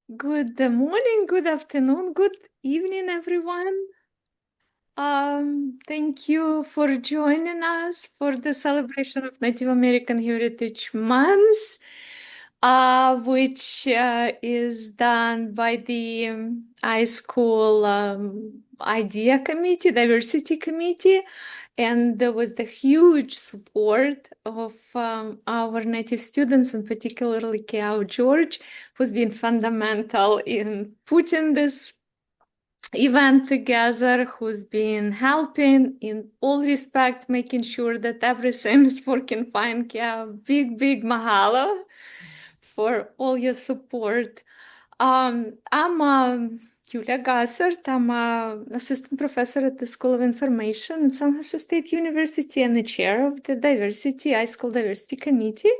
Good morning, good afternoon, good evening, everyone. Thank you for joining us for the celebration of Native American Heritage Month, which is done by the iSchool Idea Committee, Diversity Committee, and there was the huge support of our Native students, and particularly Keau George, who's been fundamental in putting this event together, who's been helping in all respects, making sure that everything is working fine. Yeah, big mahalo for all your support. I'm Ulia Gosart. I'm an assistant professor at the School of Information at San José State University and the chair of the iSchool Diversity Committee.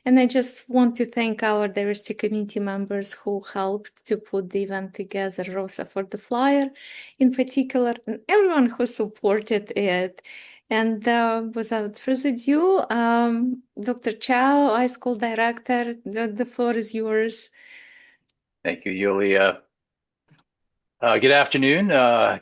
And I just want to thank our diversity committee members who helped to put the event together, Rosa for the flyer in particular, and everyone who supported it. And without further ado, Dr. Chow, iSchool director, the floor is yours. Thank you, Yulia. Good afternoon,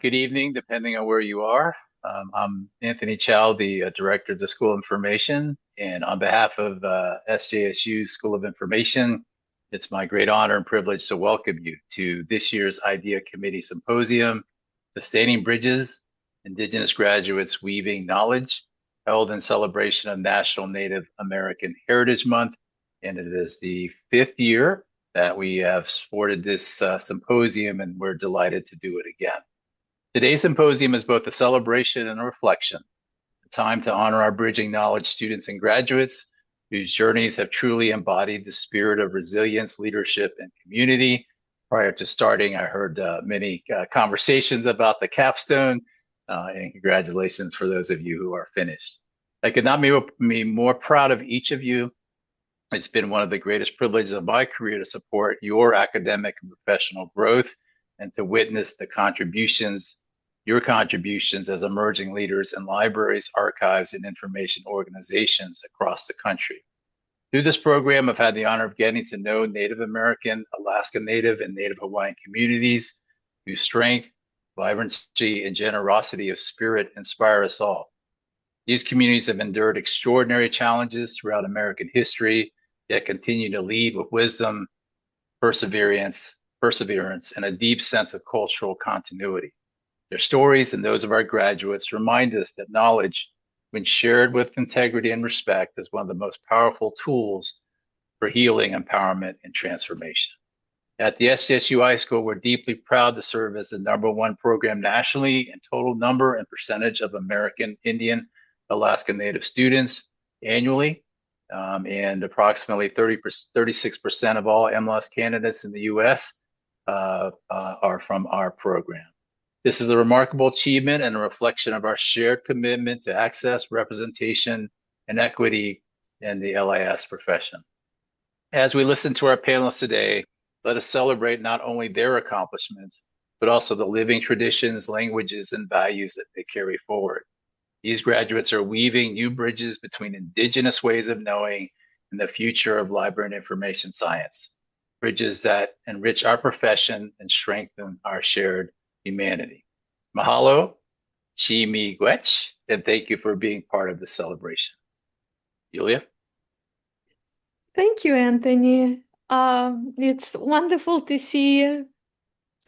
good evening, depending on where you are. I'm Anthony Chow, the director of the School of Information, and on behalf of SJSU School of Information, it's my great honor and privilege to welcome you to this year's Idea Committee Symposium, Sustaining Bridges, Indigenous Graduates Weaving Knowledge, held in celebration of National Native American Heritage Month, and it is the 5th year that we have supported this symposium, and we're delighted to do it again. Today's symposium is both a celebration and a reflection, a time to honor our bridging knowledge students and graduates whose journeys have truly embodied the spirit of resilience, leadership, and community. Prior to starting, I heard many conversations about the capstone, and congratulations for those of you who are finished. I could not be more proud of each of you. It's been one of the greatest privileges of my career to support your academic and professional growth and to witness your contributions as emerging leaders in libraries, archives, and information organizations across the country. Through this program, I've had the honor of getting to know Native American, Alaska Native, and Native Hawaiian communities whose strength, vibrancy, and generosity of spirit inspire us all. These communities have endured extraordinary challenges throughout American history, yet continue to lead with wisdom, perseverance, and a deep sense of cultural continuity. Their stories and those of our graduates remind us that knowledge, when shared with integrity and respect, is one of the most powerful tools for healing, empowerment, and transformation. At the SJSU iSchool, we're deeply proud to serve as the #1 program nationally in total number and percentage of American Indian Alaska Native students annually, and approximately 36% of all MLIS candidates in the U.S. Are from our program. This is a remarkable achievement and a reflection of our shared commitment to access, representation, and equity in the LIS profession. As we listen to our panelists today, let us celebrate not only their accomplishments, but also the living traditions, languages, and values that they carry forward. These graduates are weaving new bridges between Indigenous ways of knowing and the future of library and information science, bridges that enrich our profession and strengthen our shared humanity. Mahalo, chi miigwech, and thank you for being part of this celebration. Yulia? Thank you, Anthony. It's wonderful to see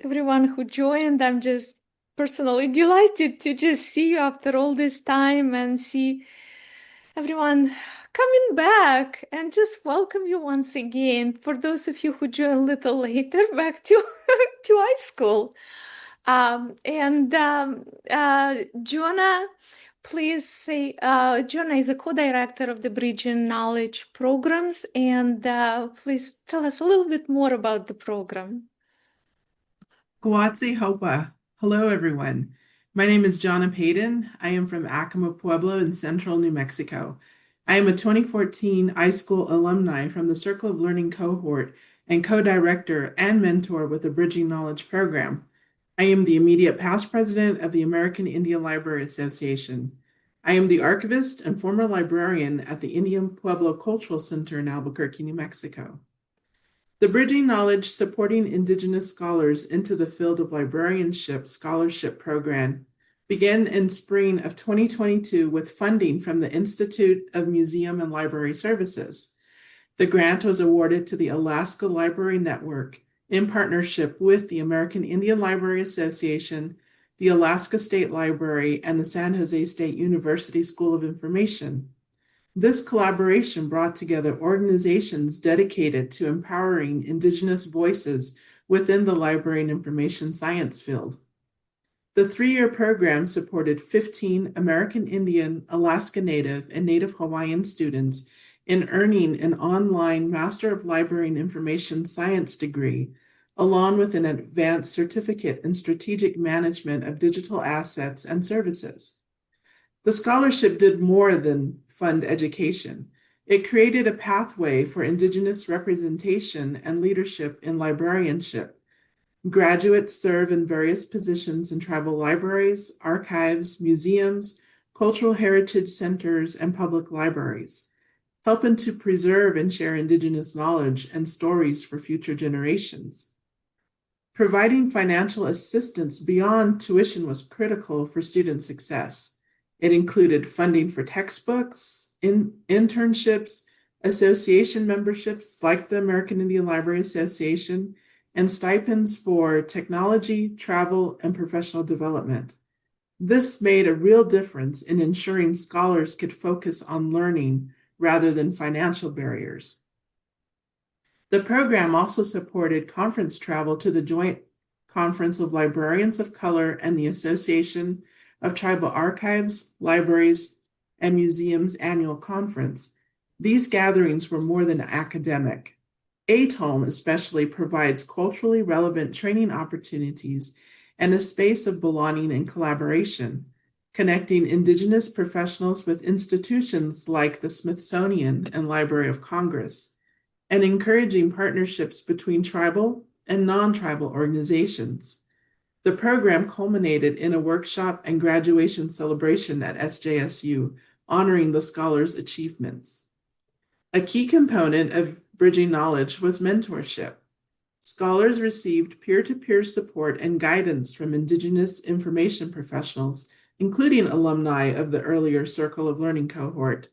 everyone who joined. I'm just personally delighted to just see you after all this time and see everyone coming back and just welcome you once again. For those of you who joined a little later, back to iSchool. Jonna, please say, Jonna is a co-director of the Bridging Knowledge programs, and please tell us a little bit more about the program. Guatsi Hopa. Hello, everyone. My name is Jonna Payden. I am from Acoma Pueblo in central New Mexico. I am a 2014 iSchool alumni from the Circle of Learning cohort and co-director and mentor with the Bridging Knowledge program. I am the immediate past president of the American Indian Library Association. I am the archivist and former librarian at the Indian Pueblo Cultural Center in Albuquerque, New Mexico. The Bridging Knowledge Supporting Indigenous Scholars into the Field of Librarianship Scholarship Program began in spring of 2022 with funding from the Institute of Museum and Library Services. The grant was awarded to the Alaska Library Network in partnership with the American Indian Library Association, the Alaska State Library, and the San José State University School of Information. This collaboration brought together organizations dedicated to empowering Indigenous voices within the library and information science field. The 3-year program supported 15 American Indian, Alaska Native, and Native Hawaiian students in earning an online Master of Library and Information Science degree, along with an advanced certificate in strategic management of digital assets and services. The scholarship did more than fund education. It created a pathway for Indigenous representation and leadership in librarianship. Graduates serve in various positions in tribal libraries, archives, museums, cultural heritage centers, and public libraries, helping to preserve and share Indigenous knowledge and stories for future generations. Providing financial assistance beyond tuition was critical for student success. It included funding for textbooks, internships, association memberships like the American Indian Library Association, and stipends for technology, travel, and professional development. This made a real difference in ensuring scholars could focus on learning rather than financial barriers. The program also supported conference travel to the Joint Conference of Librarians of Color and the Association of Tribal Archives, Libraries, and Museums annual conference. These gatherings were more than academic. ATOLM especially provides culturally relevant training opportunities and a space of belonging and collaboration, connecting Indigenous professionals with institutions like the Smithsonian and Library of Congress, and encouraging partnerships between tribal and non-tribal organizations. The program culminated in a workshop and graduation celebration at SJSU, honoring the scholars' achievements. A key component of Bridging Knowledge was mentorship. Scholars received peer-to-peer support and guidance from Indigenous information professionals, including alumni of the earlier Circle of Learning cohort.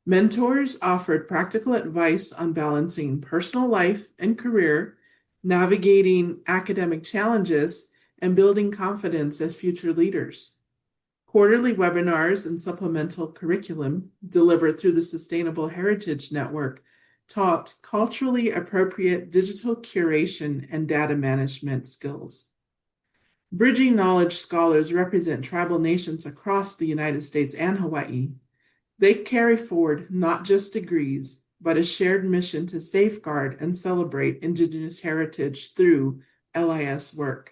Mentors offered practical advice on balancing personal life and career, navigating academic challenges, and building confidence as future leaders. Quarterly webinars and supplemental curriculum delivered through the Sustainable Heritage Network taught culturally appropriate digital curation and data management skills. Bridging Knowledge scholars represent tribal nations across the United States and Hawaii. They carry forward not just degrees, but a shared mission to safeguard and celebrate Indigenous heritage through LIS work.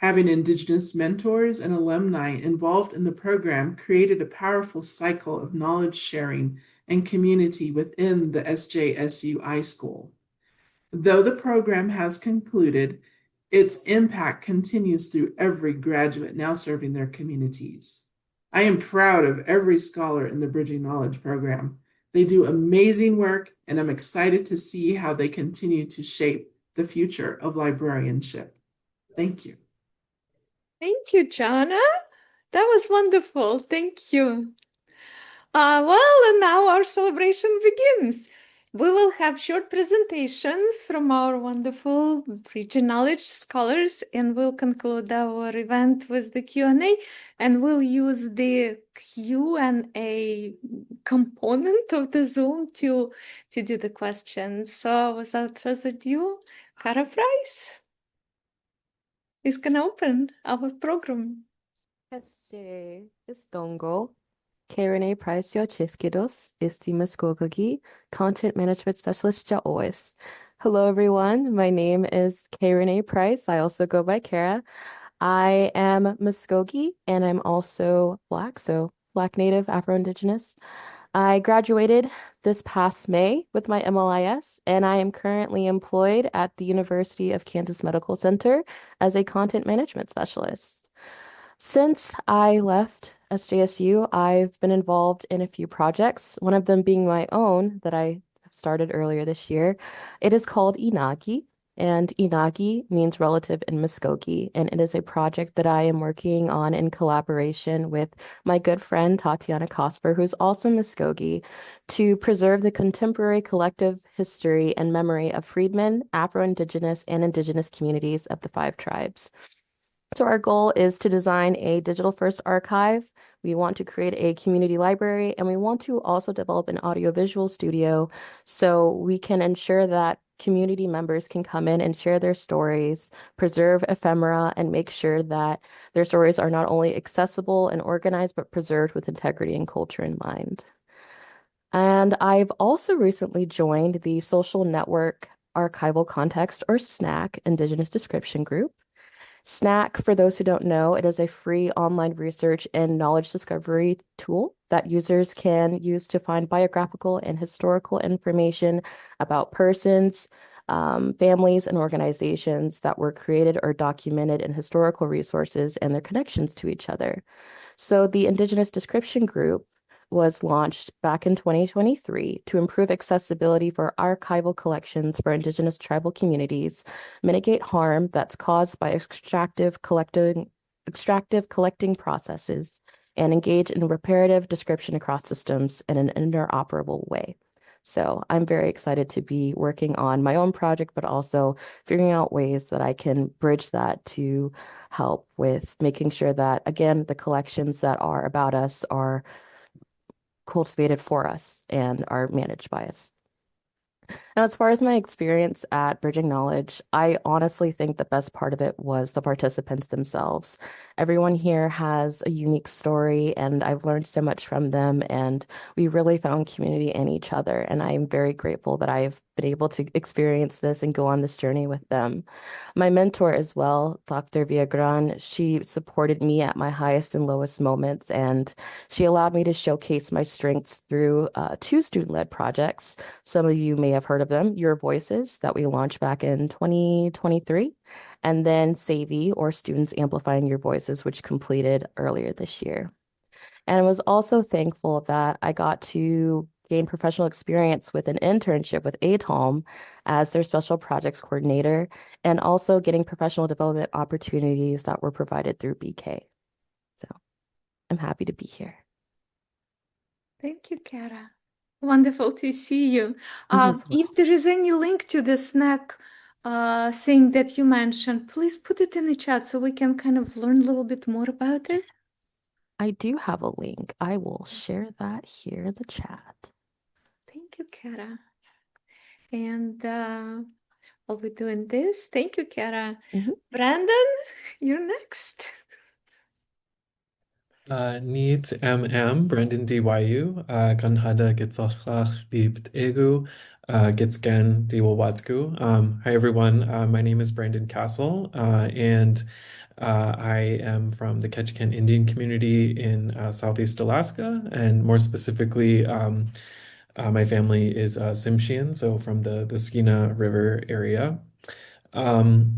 Having Indigenous mentors and alumni involved in the program created a powerful cycle of knowledge sharing and community within the SJSU iSchool. Though the program has concluded, its impact continues through every graduate now serving their communities. I am proud of every scholar in the Bridging Knowledge program. They do amazing work, and I'm excited to see how they continue to shape the future of librarianship. Thank you. Thank you, Jonna. That was wonderful. Thank you. Well, and now our celebration begins. We will have short presentations from our wonderful Bridging Knowledge scholars, and we'll conclude our event with the Q&A, and we'll use the Q&A component of the Zoom to do the questions. So without further ado, Kara Price is going to open our program. SJSU Karen Price your Chief Kiddos is the Muskogee Content Management Specialist Jaois. Hello everyone, my name is Karen Price. I also go by Kara. I am Muskogee and I'm also Black, so Black Native Afro-Indigenous. I graduated this past May with my MLIS, and I am currently employed at the University of Kansas Medical Center as a content management specialist. Since I left SJSU, I've been involved in a few projects, one of them being my own that I started earlier this year. It is called Inagi, and Inagi means relative in Muskogee, and it is a project that I am working on in collaboration with my good friend Tatiana Cosper, who's also Muskogee, to preserve the contemporary collective history and memory of freedmen, Afro-Indigenous, and Indigenous communities of the five tribes. So our goal is to design a digital-first archive. We want to create a community library, and we want to also develop an audiovisual studio so we can ensure that community members can come in and share their stories, preserve ephemera, and make sure that their stories are not only accessible and organized, but preserved with integrity and culture in mind. And I've also recently joined the Social Network Archival Context, or SNAC, Indigenous Description Group. SNAC, for those who don't know, it is a free online research and knowledge discovery tool that users can use to find biographical and historical information about persons, families, and organizations that were created or documented in historical resources and their connections to each other. So the Indigenous Description Group was launched back in 2023 to improve accessibility for archival collections for Indigenous tribal communities, mitigate harm that's caused by extractive collecting processes, and engage in reparative description across systems in an interoperable way. So I'm very excited to be working on my own project, but also figuring out ways that I can bridge that to help with making sure that, again, the collections that are about us are cultivated for us and are managed by us. Now, as far as my experience at Bridging Knowledge, I honestly think the best part of it was the participants themselves. Everyone here has a unique story, and I've learned so much from them, and we really found community in each other. And I'm very grateful that I've been able to experience this and go on this journey with them. My mentor as well, Dr. Viagran, she supported me at my highest and lowest moments, and she allowed me to showcase my strengths through two student-led projects. Some of you may have heard of them, Your Voices, that we launched back in 2023, and then SAVI, or Students Amplifying Your Voices, which completed earlier this year. And I was also thankful that I got to gain professional experience with an internship with ATOM as their special projects coordinator, and also getting professional development opportunities that were provided through BK. So I'm happy to be here. Thank you, Kara. Wonderful to see you. as well. If there is any link to the snack thing that you mentioned, please put it in the chat so we can kind of learn a little bit more about it. I do have a link. I will share that here in the chat. Thank you, Kara. And while we're doing this, thank you, Kara. Brandon, you're next. Needs Brandon DYU, Ganhada Gitsalach Dibt Egu, Gitsgan Diwawatsku. Hi everyone, my name is Brandon Castle, and I am from the Ketchikan Indian community in Southeast Alaska, and more specifically, my family is Tsimshian, so from the Skeena River area. I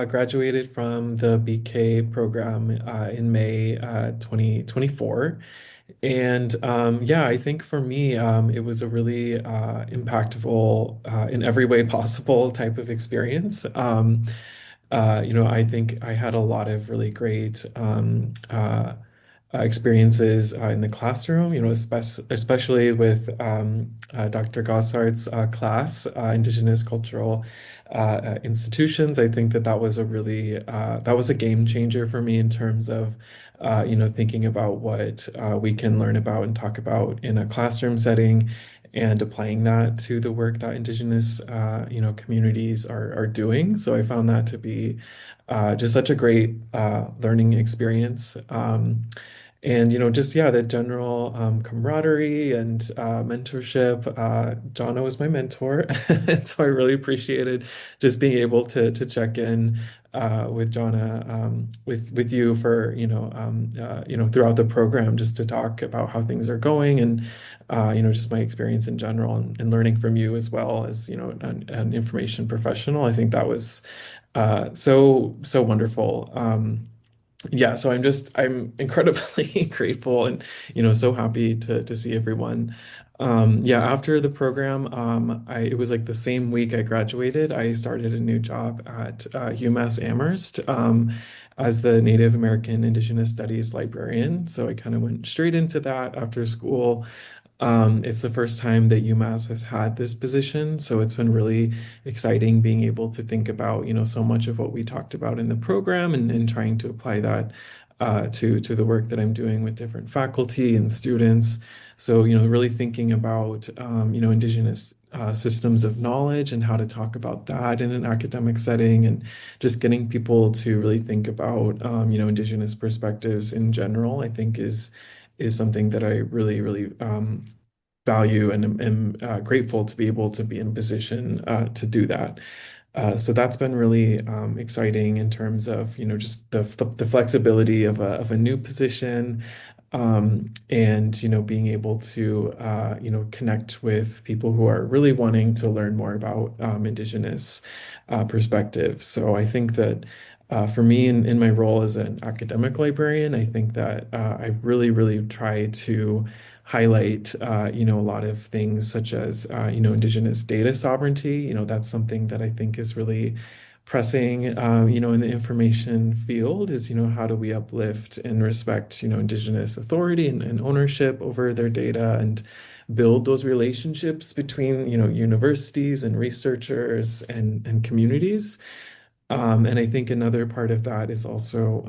graduated from the BK program in May 2024. And I think for me, it was a really impactful, in every way possible type of experience. I think I had a lot of really great experiences in the classroom, especially with Dr. Gosart's class, Indigenous Cultural Institutions. I think that was a really that was a game changer for me in terms of thinking about what we can learn about and talk about in a classroom setting, and applying that to the work that Indigenous communities are doing. So I found that to be just such a great learning experience. And the general camaraderie and mentorship. Jonna was my mentor, and so I really appreciated just being able to check in with Jonna, with you for throughout the program, just to talk about how things are going, and just my experience in general, and learning from you as well as an information professional. I think that was so wonderful. So I'm incredibly grateful, and so happy to see everyone Yeah, after the program, it was like the same week I graduated, I started a new job at UMass Amherst as the Native American Indigenous Studies librarian. So I kind of went straight into that after school. It's the first time that UMass has had this position, so it's been really exciting being able to think about, so much of what we talked about in the program and trying to apply that to the work that I'm doing with different faculty and students. So, really thinking about, Indigenous systems of knowledge and how to talk about that in an academic setting, and just getting people to really think about, Indigenous perspectives in general, I think is something that I really, really value and am grateful to be able to be in position to do that. So that's been really exciting in terms of, just the flexibility of a new position, and, being able to, connect with people who are really wanting to learn more about Indigenous perspectives. So I think that for me, in my role as an academic librarian, I think that I really, really try to highlight, a lot of things such as, Indigenous data sovereignty. That's something that I think is really pressing, in the information field is, how do we uplift and respect, Indigenous authority and ownership over their data and build those relationships between, universities and researchers and communities. And I think another part of that is also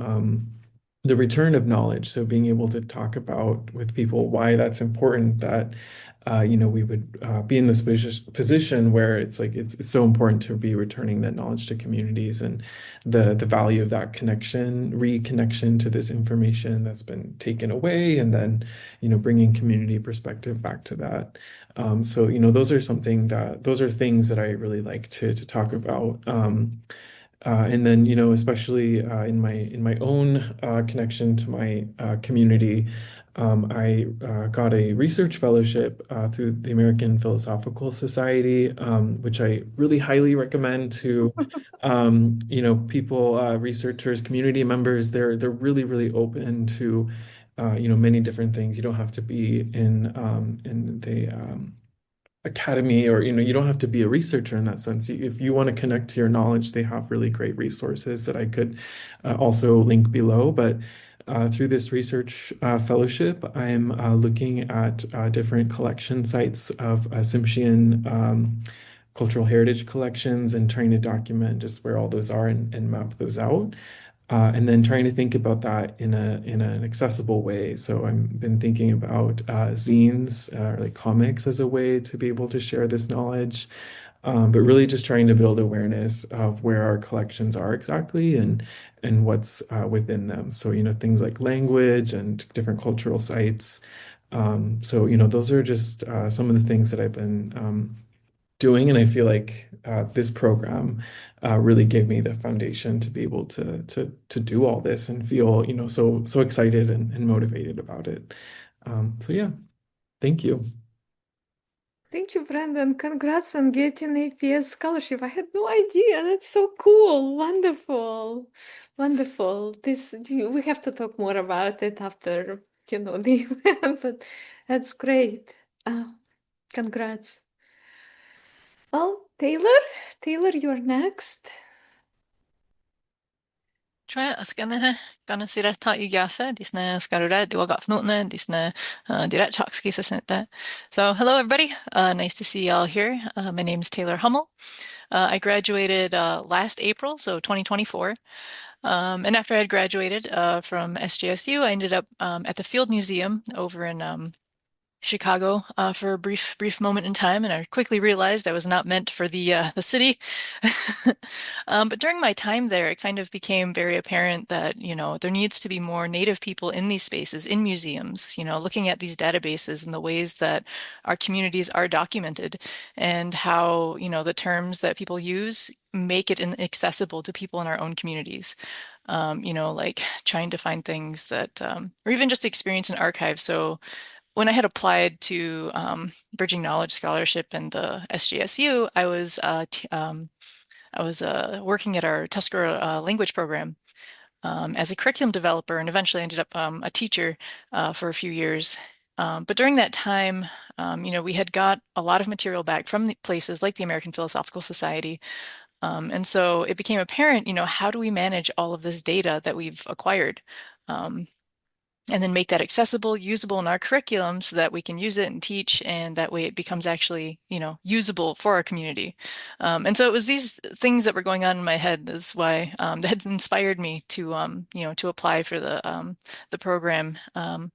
the return of knowledge. So being able to talk about with people why that's important, that we would be in this position where it's like it's so important to be returning that knowledge to communities, and the value of that connection, reconnection to this information that's been taken away, and then bringing community perspective back to that. So those are things that I really like to talk about. And then, especially in my own connection to my community, I got a research fellowship through the American Philosophical Society, which I really highly recommend to, people, researchers, community members. They're really, really open to, many different things. You don't have to be in the academy, or you don't have to be a researcher in that sense. If you want to connect to your knowledge, they have really great resources that I could also link below. But through this research fellowship, I'm looking at different collection sites of Tsimshian cultural heritage collections, and trying to document just where all those are, and map those out. And then trying to think about that in an accessible way. So I've been thinking about zines, like comics, as a way to be able to share this knowledge, but really just trying to build awareness of where our collections are exactly, and what's within them. So things like language and different cultural sites. So those are just some of the things that I've been doing, and I feel like this program really gave me the foundation to be able to do all this and feel so excited and motivated about it. So yeah, thank you. Thank you, Brandon. Congrats on getting APS scholarship. I had no idea. That's so cool. Wonderful. Wonderful. We have to talk more about it after, the event, but that's great. Congrats. Well, Taylor, you're next. Tre asgana gana sira ta I gafe, disna skarura duagat fnotna, disna direct choxki sasnita. So hello everybody, nice to see y'all here. My name is Taylor Hummel. I graduated last April, so 2024. And after I had graduated from SJSU, I ended up at the Field Museum over in Chicago for a brief moment in time, and I quickly realized I was not meant for the city. But during my time there, it kind of became very apparent that there needs to be more Native people in these spaces, in museums. Looking at these databases and the ways that our communities are documented, and how the terms that people use make it inaccessible to people in our own communities. Like trying to find things that, or even just experience an archive. So when I had applied to Bridging Knowledge Scholarship in the SJSU, I was working at our Tuscarora language program as a curriculum developer, and eventually ended up a teacher for a few years. But during that time, we had got a lot of material back from places like the American Philosophical Society. And so it became apparent, how do we manage all of this data that we've acquired? And then make that accessible, usable in our curriculum so that we can use it and teach, and that way it becomes actually, usable for our community. And so it was these things that were going on in my head. That's why that inspired me to, to apply for the program. And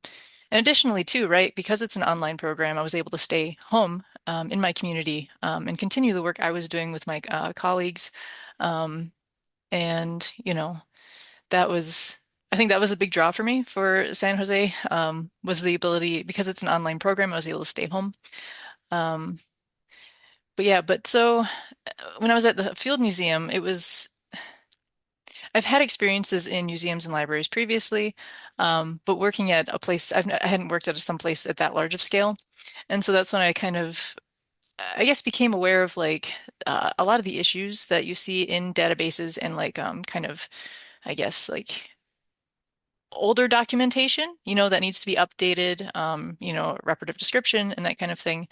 additionally, too, right, because it's an online program, I was able to stay home in my community and continue the work I was doing with my colleagues. And, I think that was a big draw for me for San Jose, was the ability, because it's an online program, I was able to stay home. But so when I was at the Field Museum, I've had experiences in museums and libraries previously, but working at a place, I hadn't worked at some place at that large of scale. And so that's when I kind of, I guess, became aware of like a lot of the issues that you see in databases and like kind of, I guess, like older documentation, that needs to be updated, reparative description and that kind of thing.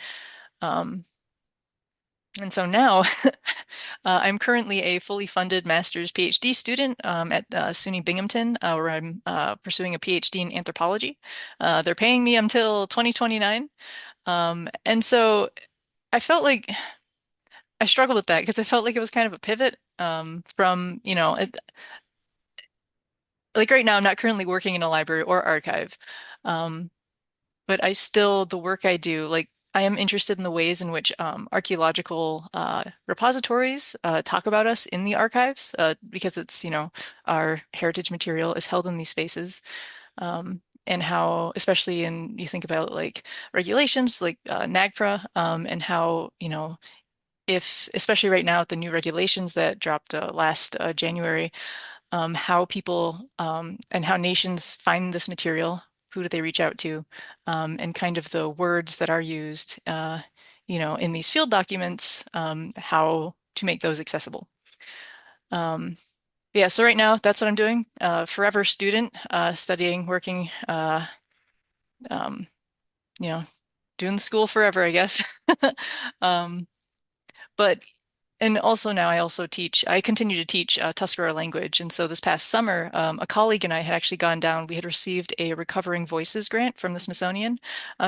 And so now I'm currently a fully funded master's PhD student at SUNY Binghamton, where I'm pursuing a PhD in anthropology. They're paying me until 2029. And so I felt like I struggled with that because I felt like it was kind of a pivot from, like right now, I'm not currently working in a library or archive. But the work I do, like I am interested in the ways in which archaeological repositories talk about us in the archives, because it's, our heritage material is held in these spaces. And how, especially you think about like regulations like NAGPRA, and how, especially right now with the new regulations that dropped last January, how people and how nations find this material, who do they reach out to, and kind of the words that are used, in these field documents, how to make those accessible. Yeah, so right now that's what I'm doing. Forever student, studying, working, doing the school forever, I guess. But And also now I continue to teach Tuscarora language. And so this past summer, a colleague and I had actually gone down, we had received a Recovering Voices grant from the Smithsonian.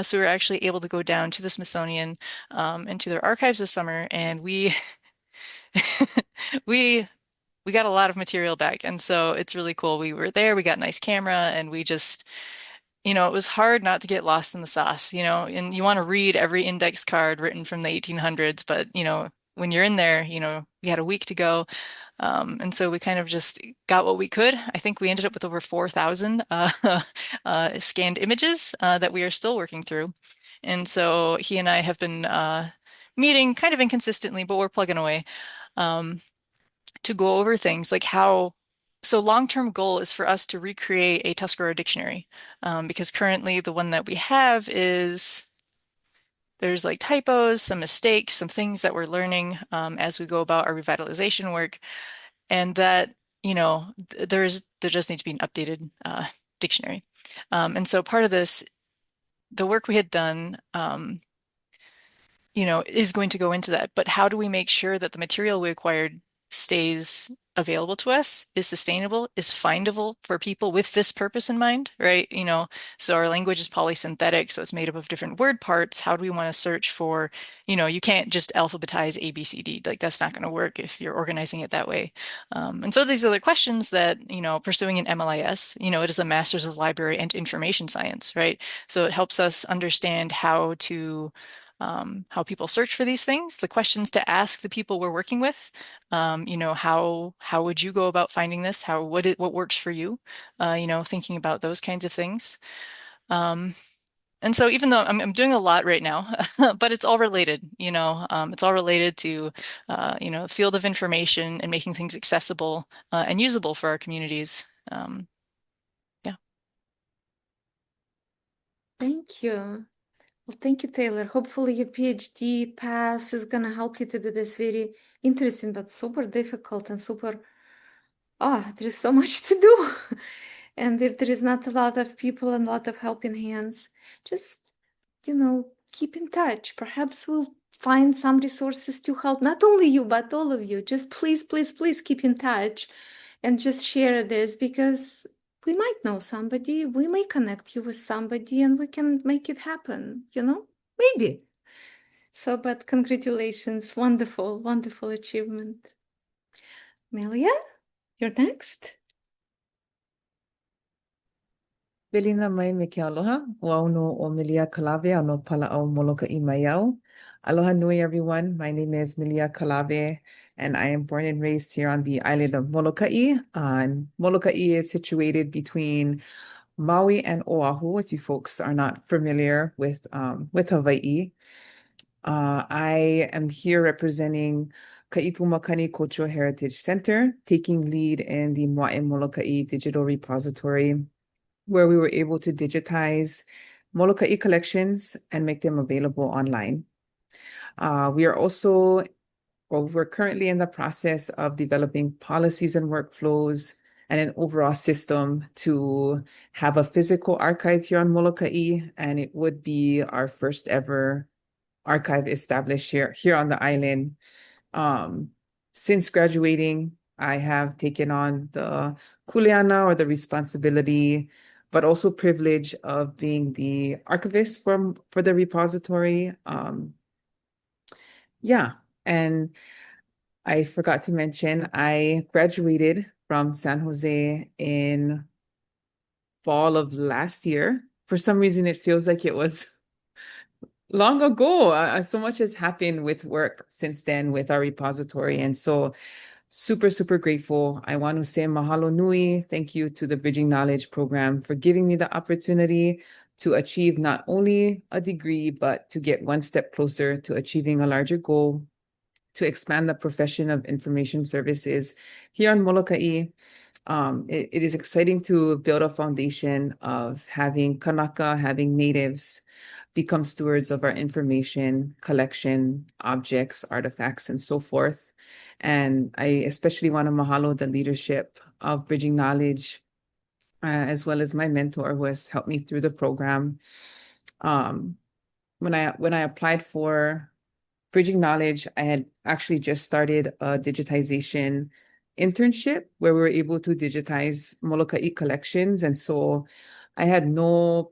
So we were actually able to go down to the Smithsonian and to their archives this summer. And we, we got a lot of material back. And so it's really cool. We were there, we got a nice camera, and we just, it was hard not to get lost in the sauce, and you want to read every index card written from the 1800s, but, when you're in there, we had a week to go. And so we kind of just got what we could. I think we ended up with over 4,000 scanned images that we are still working through. And so he and I have been meeting kind of inconsistently, but we're plugging away to go over things like so long-term goal is for us to recreate a Tuscarora dictionary, because currently the one that we have there's like typos, some mistakes, some things that we're learning as we go about our revitalization work, and that, there just needs to be an updated dictionary. And so part of this, the work we had done, is going to go into that. But how do we make sure that the material we acquired stays available to us, is sustainable, is findable for people with this purpose in mind, right? So our language is polysynthetic, so it's made up of different word parts. How do we want to search for, you can't just alphabetize A, B, C, D. Like that's not going to work if you're organizing it that way. And so these are the questions that, pursuing an MLIS, it is a Master's of Library and Information Science, right? So it helps us understand how people search for these things, the questions to ask the people we're working with. How would you go about finding this? What works for you? Thinking about those kinds of things. And so even though I'm doing a lot right now, but it's all related, it's all related to, the field of information and making things accessible and usable for our communities. Yeah. Thank you. Well, thank you, Taylor. Hopefully your PhD pass is going to help you to do this very interesting but super difficult and there is so much to do. And if there is not a lot of people and a lot of helping hands, just keep in touch. Perhaps we'll find some resources to help not only you, but all of you. Just please, please, please keep in touch and just share this, because we might know somebody, we may connect you with somebody, and we can make it happen, maybe. So, but congratulations, wonderful, wonderful achievement. Melia, you're next. Belina mai me ke aloha. Ua no o Melia Kalawe ano pala au moloka I mai au. Aloha nui everyone. My name is Melia Kalawe and I am born and raised here on the island of Molokai. Molokai is situated between Maui and Oahu, if you folks are not familiar with Hawaii. I am here representing Ka'ipumakani Cultural Heritage Center, taking lead in the Moae Molokai Digital Repository, where we were able to digitize Molokai collections and make them available online. We're currently in the process of developing policies and workflows and an overall system to have a physical archive here on Molokai, and it would be our first ever archive established here on the island. Since graduating, I have taken on the kuleana, or the responsibility, but also privilege of being the archivist for the repository. And I forgot to mention, I graduated from San Jose in fall of last year. For some reason, it feels like it was long ago. So much has happened with work since then with our repository. And so super, super grateful. I want to say mahalo nui. Thank you to the Bridging Knowledge program for giving me the opportunity to achieve not only a degree, but to get one step closer to achieving a larger goal, to expand the profession of information services here on Molokai. It is exciting to build a foundation of having Kanaka, having natives become stewards of our information collection, objects, artifacts, and so forth. And I especially want to mahalo the leadership of Bridging Knowledge, as well as my mentor who has helped me through the program. When I applied for Bridging Knowledge, I had actually just started a digitization internship where we were able to digitize Molokai collections. And so I had no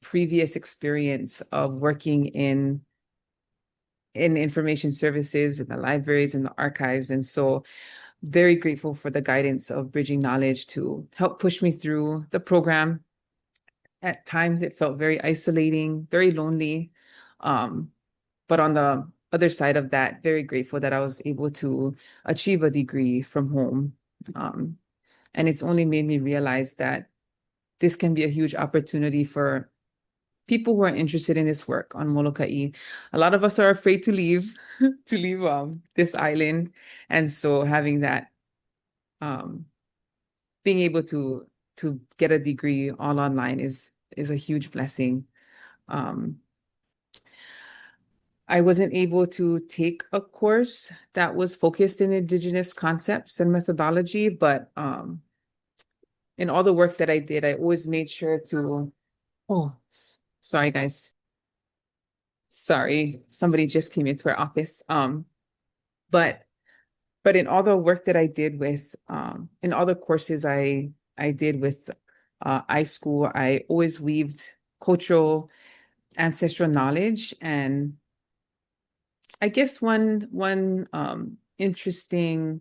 previous experience of working in information services, in the libraries, and the archives. And so very grateful for the guidance of Bridging Knowledge to help push me through the program. At times it felt very isolating, very lonely. But on the other side of that, very grateful that I was able to achieve a degree from home. And it's only made me realize that this can be a huge opportunity for people who are interested in this work on Molokai. A lot of us are afraid to leave this island. And so having that, being able to get a degree all online is a huge blessing. I wasn't able to take a course that was focused in Indigenous concepts and methodology, but in all the work that I did, I always made sure to, sorry guys. Sorry, somebody just came into our office. But in all the work that I did with, in all the courses I did with iSchool, I always weaved cultural ancestral knowledge. And I guess one interesting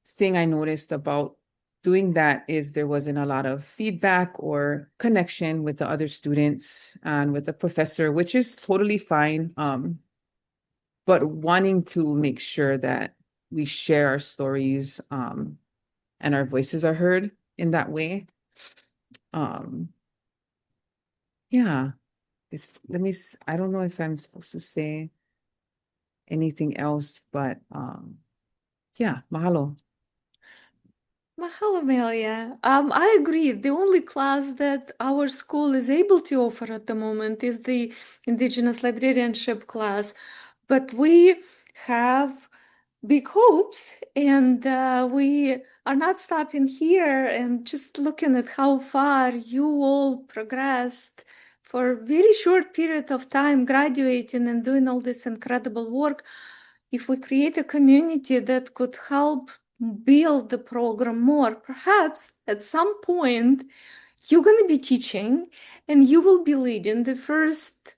thing I noticed about doing that is there wasn't a lot of feedback or connection with the other students and with the professor, which is totally fine. But wanting to make sure that we share our stories and our voices are heard in that way. Yeah, I don't know if I'm supposed to say anything else, but yeah, mahalo. Mahalo, Melia. I agree. The only class that our school is able to offer at the moment is the Indigenous librarianship class, but we have big hopes, and we are not stopping here and just looking at how far you all progressed for a very short period of time, graduating and doing all this incredible work, if we create a community that could help build the program more, perhaps at some point you're going to be teaching and you will be leading the first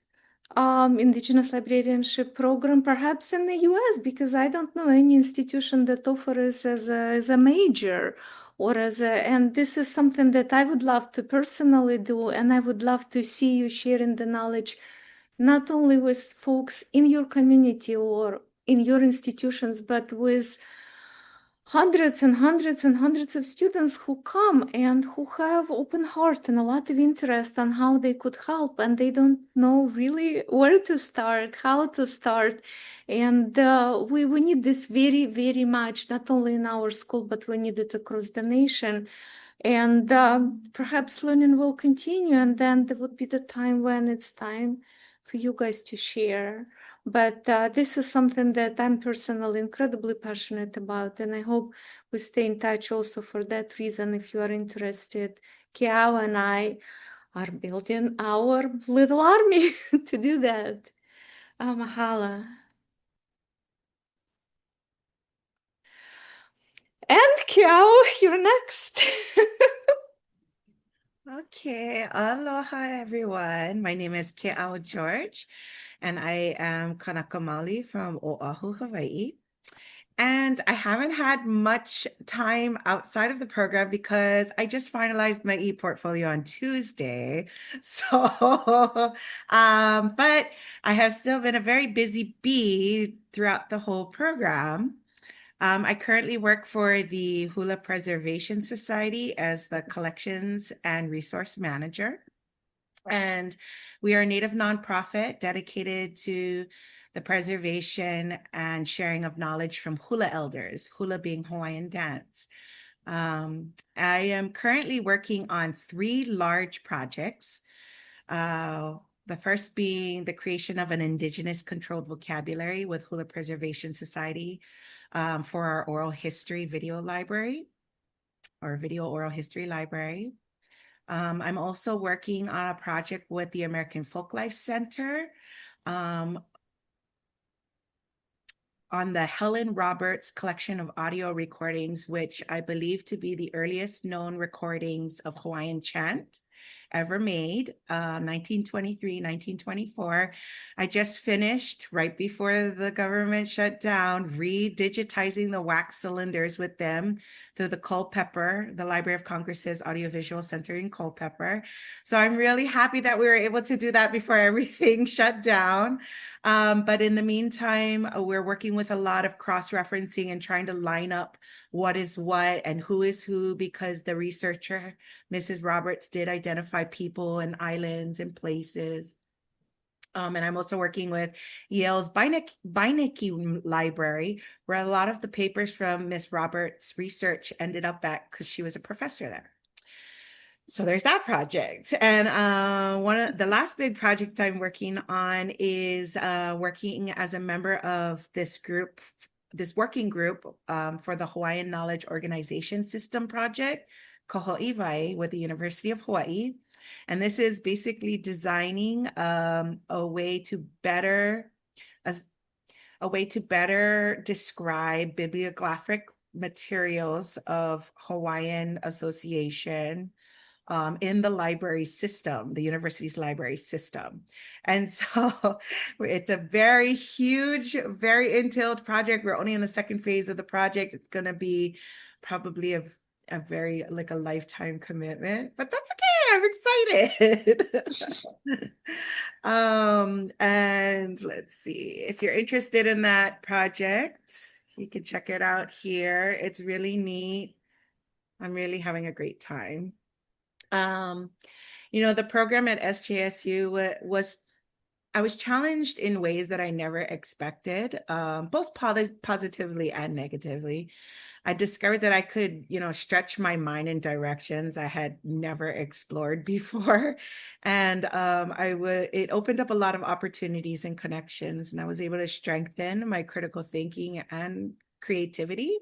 Indigenous librarianship program, perhaps in the US, because I don't know any institution that offers as a major or and this is something that I would love to personally do, and I would love to see you sharing the knowledge not only with folks in your community or in your institutions, but with hundreds and hundreds and hundreds of students who come and who have open heart and a lot of interest on how they could help, and they don't know really where to start, how to start. And we need this very, very much, not only in our school, but we need it across the nation. And perhaps learning will continue, and then there would be the time when it's time for you guys to share. But this is something that I'm personally incredibly passionate about, and I hope we stay in touch also for that reason. If you are interested, Keau and I are building our little army to do that. Mahalo. And Keau, you're next. Okay, aloha everyone. My name is Keau George, and I am Kanaka Maoli from Oahu, Hawaii. And I haven't had much time outside of the program because I just finalized my e-portfolio on Tuesday. So, but I have still been a very busy bee throughout the whole program. I currently work for the Hula Preservation Society as the Collections and Resource Manager. And we are a Native nonprofit dedicated to the preservation and sharing of knowledge from hula elders, hula being Hawaiian dance. I am currently working on 3 large projects. The first being the creation of an Indigenous controlled vocabulary with Hula Preservation Society for our oral history video library, or video oral history library. I'm also working on a project with the American Folklife Center on the Helen Roberts collection of audio recordings, which I believe to be the earliest known recordings of Hawaiian chant ever made, 1923, 1924. I just finished, right before the government shut down, re-digitizing the wax cylinders with them through the Culpeper, the Library of Congress's Audiovisual Center in Culpeper. So I'm really happy that we were able to do that before everything shut down. But in the meantime, we're working with a lot of cross-referencing and trying to line up what is what and who is who, because the researcher, Mrs. Roberts, did identify people and islands and places. And I'm also working with Yale's Beinecke Library, where a lot of the papers from Miss Roberts' research ended up at, because she was a professor there. So there's that project. And one of the last big project I'm working on is working as a member of this group, this working group for the Hawaiian Knowledge Organization System project, Koho'iwai, with the University of Hawaii. And this is basically designing a way to better describe bibliographic materials of Hawaiian association in the library system, the university's library system. And so it's a very huge, very entailed project. We're only in the second phase of the project. It's going to be probably a very, like, a lifetime commitment, but that's okay. I'm excited. And let's see, if you're interested in that project, you can check it out here. It's really neat. I'm really having a great time. You know, the program at SJSU I was challenged in ways that I never expected, both positively and negatively. I discovered that I could, you know, stretch my mind in directions I had never explored before. And it opened up a lot of opportunities and connections, and I was able to strengthen my critical thinking and creativity.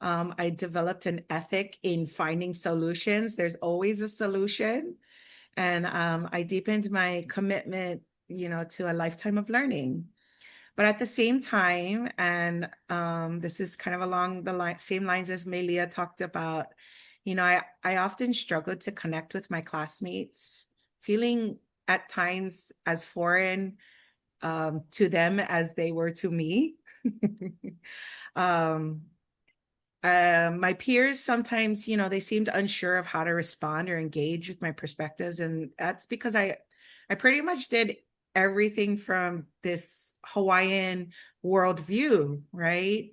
I developed an ethic in finding solutions. There's always a solution. And I deepened my commitment, to a lifetime of learning. But at the same time, and this is kind of along the same lines as Melia talked about, I often struggled to connect with my classmates, feeling at times as foreign to them as they were to me. My peers sometimes, they seemed unsure of how to respond or engage with my perspectives. And that's because I pretty much did everything from this Hawaiian worldview, right?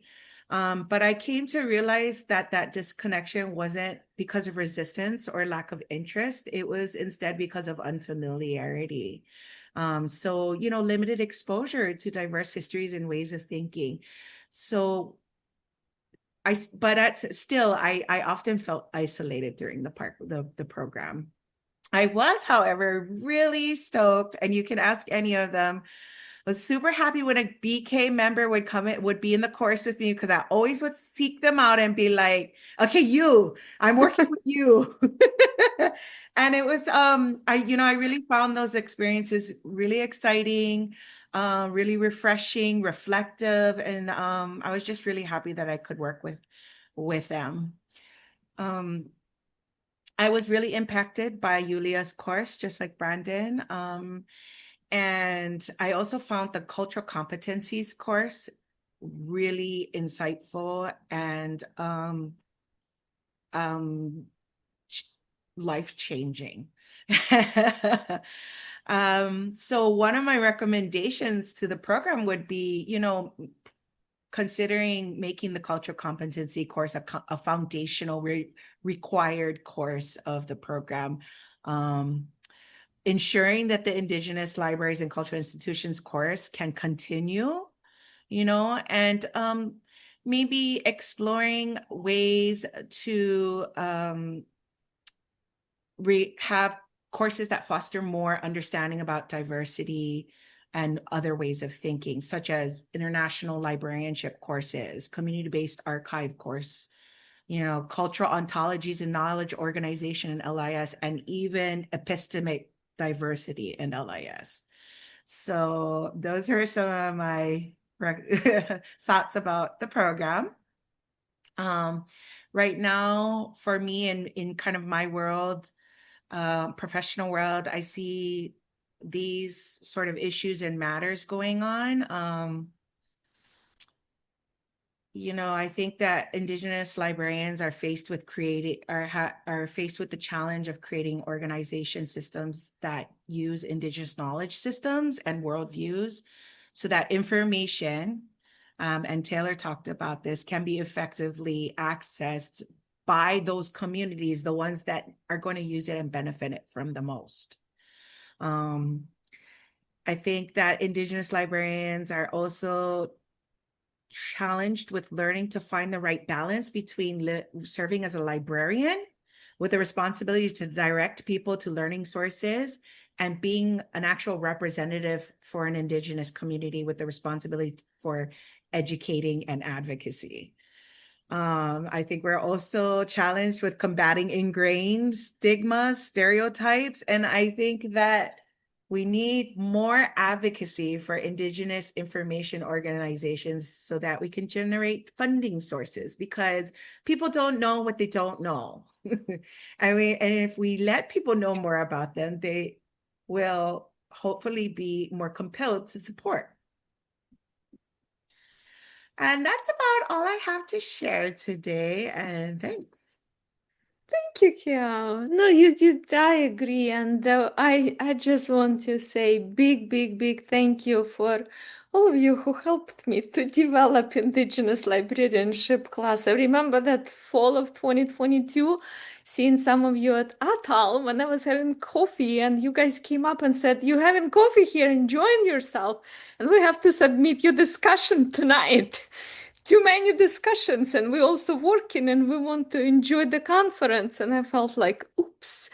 But I came to realize that disconnection wasn't because of resistance or lack of interest. It was instead because of unfamiliarity. So, limited exposure to diverse histories and ways of thinking. So I often felt isolated during the program. I was, however, really stoked, and you can ask any of them. I was super happy when a BK member would be in the course with me, because I always would seek them out and be like, okay, I'm working with you. And it was, I really found those experiences really exciting, really refreshing, reflective. And I was just really happy that I could work with them. I was really impacted by Ulia's course, just like Brandon. And I also found the cultural competencies course really insightful and life-changing. So one of my recommendations to the program would be, considering making the cultural competency course a foundational required course of the program, ensuring that the Indigenous libraries and cultural institutions course can continue, and maybe exploring ways to have courses that foster more understanding about diversity and other ways of thinking, such as international librarianship courses, community-based archive course, cultural ontologies and knowledge organization in LIS, and even epistemic diversity in LIS. So those are some of my thoughts about the program. Right now, for me, in kind of my world, professional world, I see these sort of issues and matters going on. I think that Indigenous librarians are faced with faced with the challenge of creating organization systems that use Indigenous knowledge systems and worldviews, so that information, and Taylor talked about this, can be effectively accessed by those communities, the ones that are going to use it and benefit it from the most. I think that Indigenous librarians are also challenged with learning to find the right balance between serving as a librarian with the responsibility to direct people to learning sources and being an actual representative for an Indigenous community with the responsibility for educating and advocacy. I think we're also challenged with combating ingrained stigmas, stereotypes, and I think that we need more advocacy for Indigenous information organizations so that we can generate funding sources, because people don't know what they don't know. And if we let people know more about them, they will hopefully be more compelled to support. And that's about all I have to share today, and thanks. Thank you, Keau. No, I agree. And I just want to say big thank you for all of you who helped me to develop Indigenous librarianship class. I remember that fall of 2022, seeing some of you at Atal when I was having coffee, and you guys came up and said, "You having coffee here, enjoy yourself, and we have to submit your discussion tonight." Too many discussions, and we're also working, and we want to enjoy the conference. And I felt like, oops.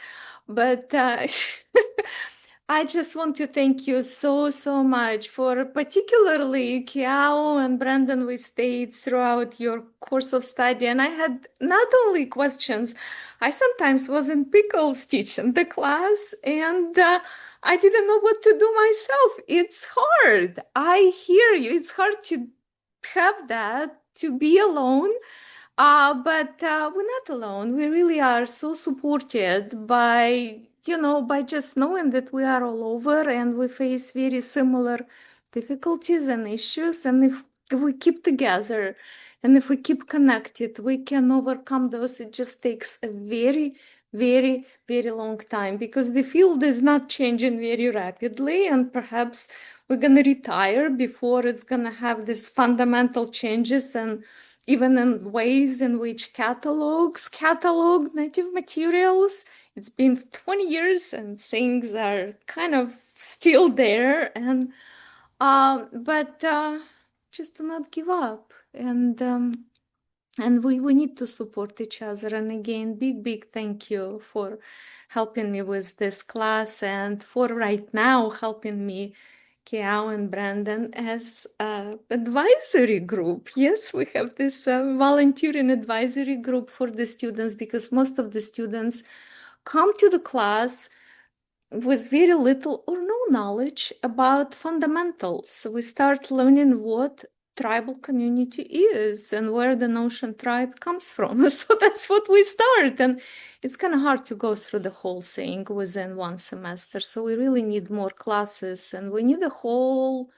But I just want to thank you so much for particularly Keau and Brandon. We stayed throughout your course of study, and I had not only questions, I sometimes was in pickles teaching the class, and I didn't know what to do myself. It's hard. I hear you. It's hard to have that, to be alone. But we're not alone. We really are so supported by, by just knowing that we are all over and we face very similar difficulties and issues. And if we keep together and if we keep connected, we can overcome those. It just takes a very, very, very long time because the field is not changing very rapidly. And perhaps we're going to retire before it's going to have these fundamental changes, and even in ways in which catalog native materials. It's been 20 years and things are kind of still there, and but just do not give up, and we need to support each other. And again, big thank you for helping me with this class and for right now helping me, Keau and Brandon, as advisory group. Yes, we have this volunteering advisory group for the students because most of the students come to the class with very little or no knowledge about fundamentals. So we start learning what tribal community is and where the notion tribe comes from. So that's what we start. And it's kind of hard to go through the whole thing within one semester. So we really need more classes and we need a whole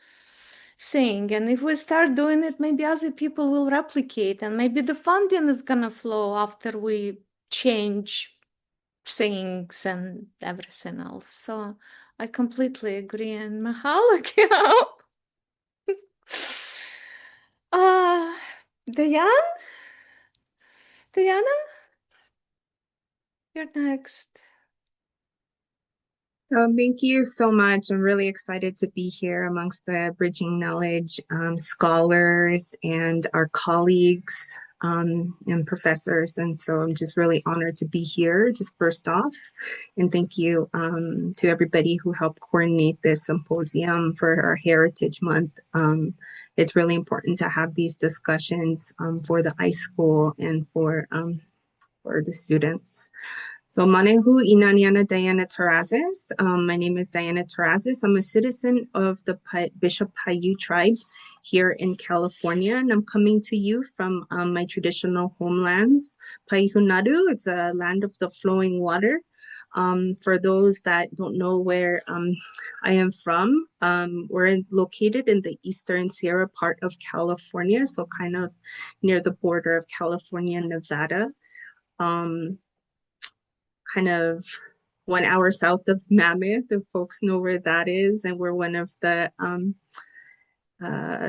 thing. And if we start doing it, maybe other people will replicate and maybe the funding is going to flow after we change things and everything else. So I completely agree. And mahalo, Keau. Diana, you're next. Thank you so much. I'm really excited to be here amongst the Bridging Knowledge scholars and our colleagues and professors. And so I'm just really honored to be here, just first off. And thank you to everybody who helped coordinate this symposium for our Heritage Month. It's really important to have these discussions for the iSchool and for the students. So Manehu Inaniana Diana Terrazas. My name is Diana Terrazas. I'm a citizen of the Bishop Paiute tribe here in California, and I'm coming to you from my traditional homelands. Paihunadu, it's a land of the flowing water. For those that don't know where I am from, we're located in the eastern Sierra part of California, so kind of near the border of California and Nevada. Kind of 1 hour south of Mammoth, if folks know where that is. And we're one of the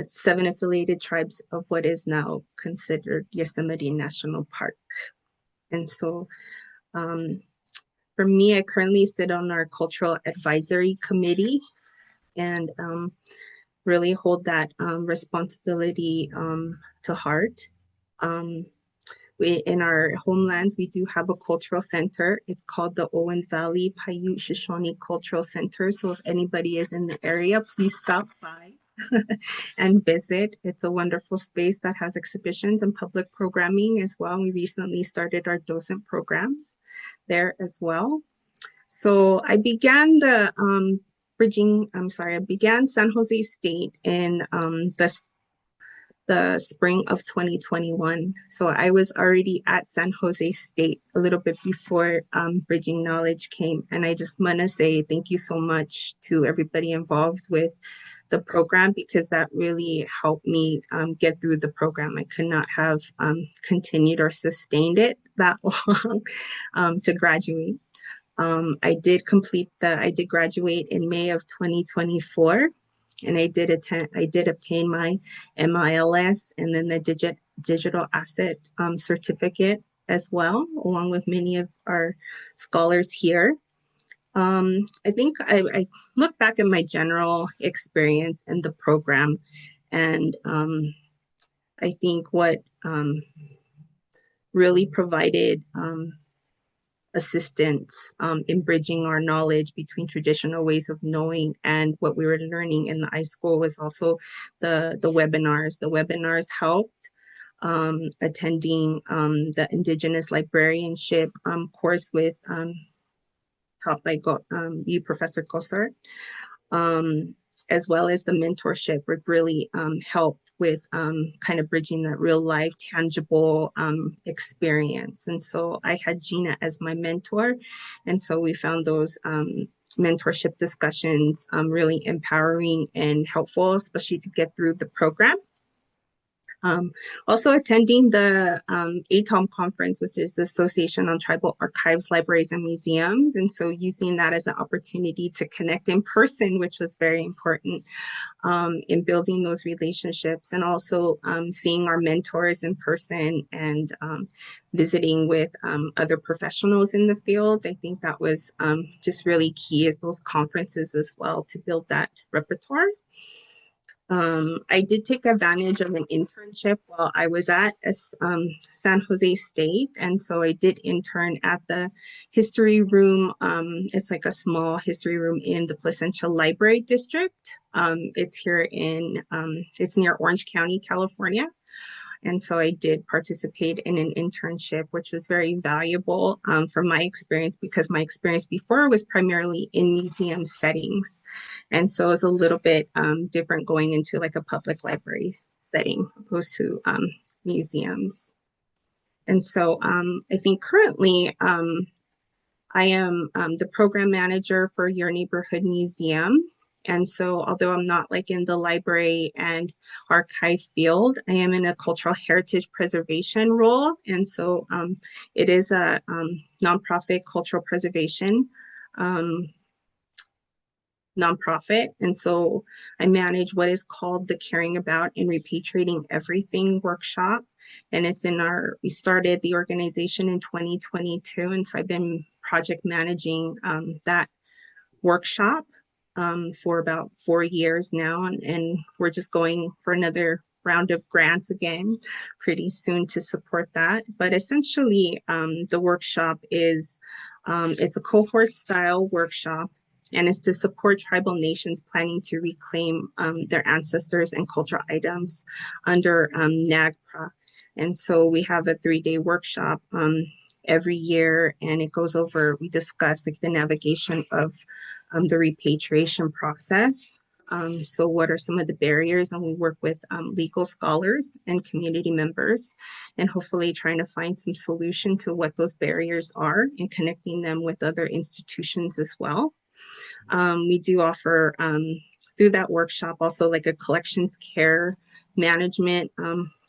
7 affiliated tribes of what is now considered Yosemite National Park. And so for me, I currently sit on our Cultural Advisory Committee and really hold that responsibility to heart. In our homelands, we do have a cultural center. It's called the Owens Valley Paiute Shoshone Cultural Center. So if anybody is in the area, please stop by and visit. It's a wonderful space that has exhibitions and public programming as well. We recently started our docent programs there as well. So I began I began San José State in the spring of 2021. So I was already at San José State a little bit before Bridging Knowledge came. And I just want to say thank you so much to everybody involved with the program, because that really helped me get through the program. I could not have continued or sustained it that long to graduate. I did graduate in May of 2024. And I did obtain my MLIS and then the digital asset certificate as well, along with many of our scholars here. I think I look back at my general experience in the program, and I think what really provided assistance in bridging our knowledge between traditional ways of knowing and what we were learning in the iSchool was also the webinars. The webinars helped. Attending the Indigenous librarianship course with taught by you, Professor Gosart, as well as the mentorship, would really help with kind of bridging that real life, tangible experience. And so I had Gina as my mentor. And so we found those mentorship discussions really empowering and helpful, especially to get through the program. Also attending the ATOM conference, which is the Association on Tribal Archives, Libraries, and Museums. And so using that as an opportunity to connect in person, which was very important in building those relationships, and also seeing our mentors in person and visiting with other professionals in the field. I think that was just really key, is those conferences as well, to build that repertoire. I did take advantage of an internship while I was at San José State. And so I did intern at the history room. It's like a small history room in the Placentia Library District. It's here it's near Orange County, California. And so I did participate in an internship, which was very valuable from my experience, because my experience before was primarily in museum settings. And so it's a little bit different going into like a public library setting opposed to museums. And so I think currently I am the program manager for Your Neighborhood Museum. And so although I'm not like in the library and archive field, I am in a cultural heritage preservation role. And so it is a nonprofit cultural preservation nonprofit. And so I manage what is called the Caring About and Repatriating Everything workshop. And it's we started the organization in 2022. And so I've been project managing that workshop for about 4 years now. And we're just going for another round of grants again pretty soon to support that. But essentially the workshop is, it's a cohort style workshop, and it's to support tribal nations planning to reclaim their ancestors and cultural items under NAGPRA. And so we have a 3-day workshop every year, and it goes over, we discuss like the navigation of the repatriation process. So what are some of the barriers? And we work with legal scholars and community members, and hopefully trying to find some solution to what those barriers are and connecting them with other institutions as well. We do offer through that workshop also like a collections care management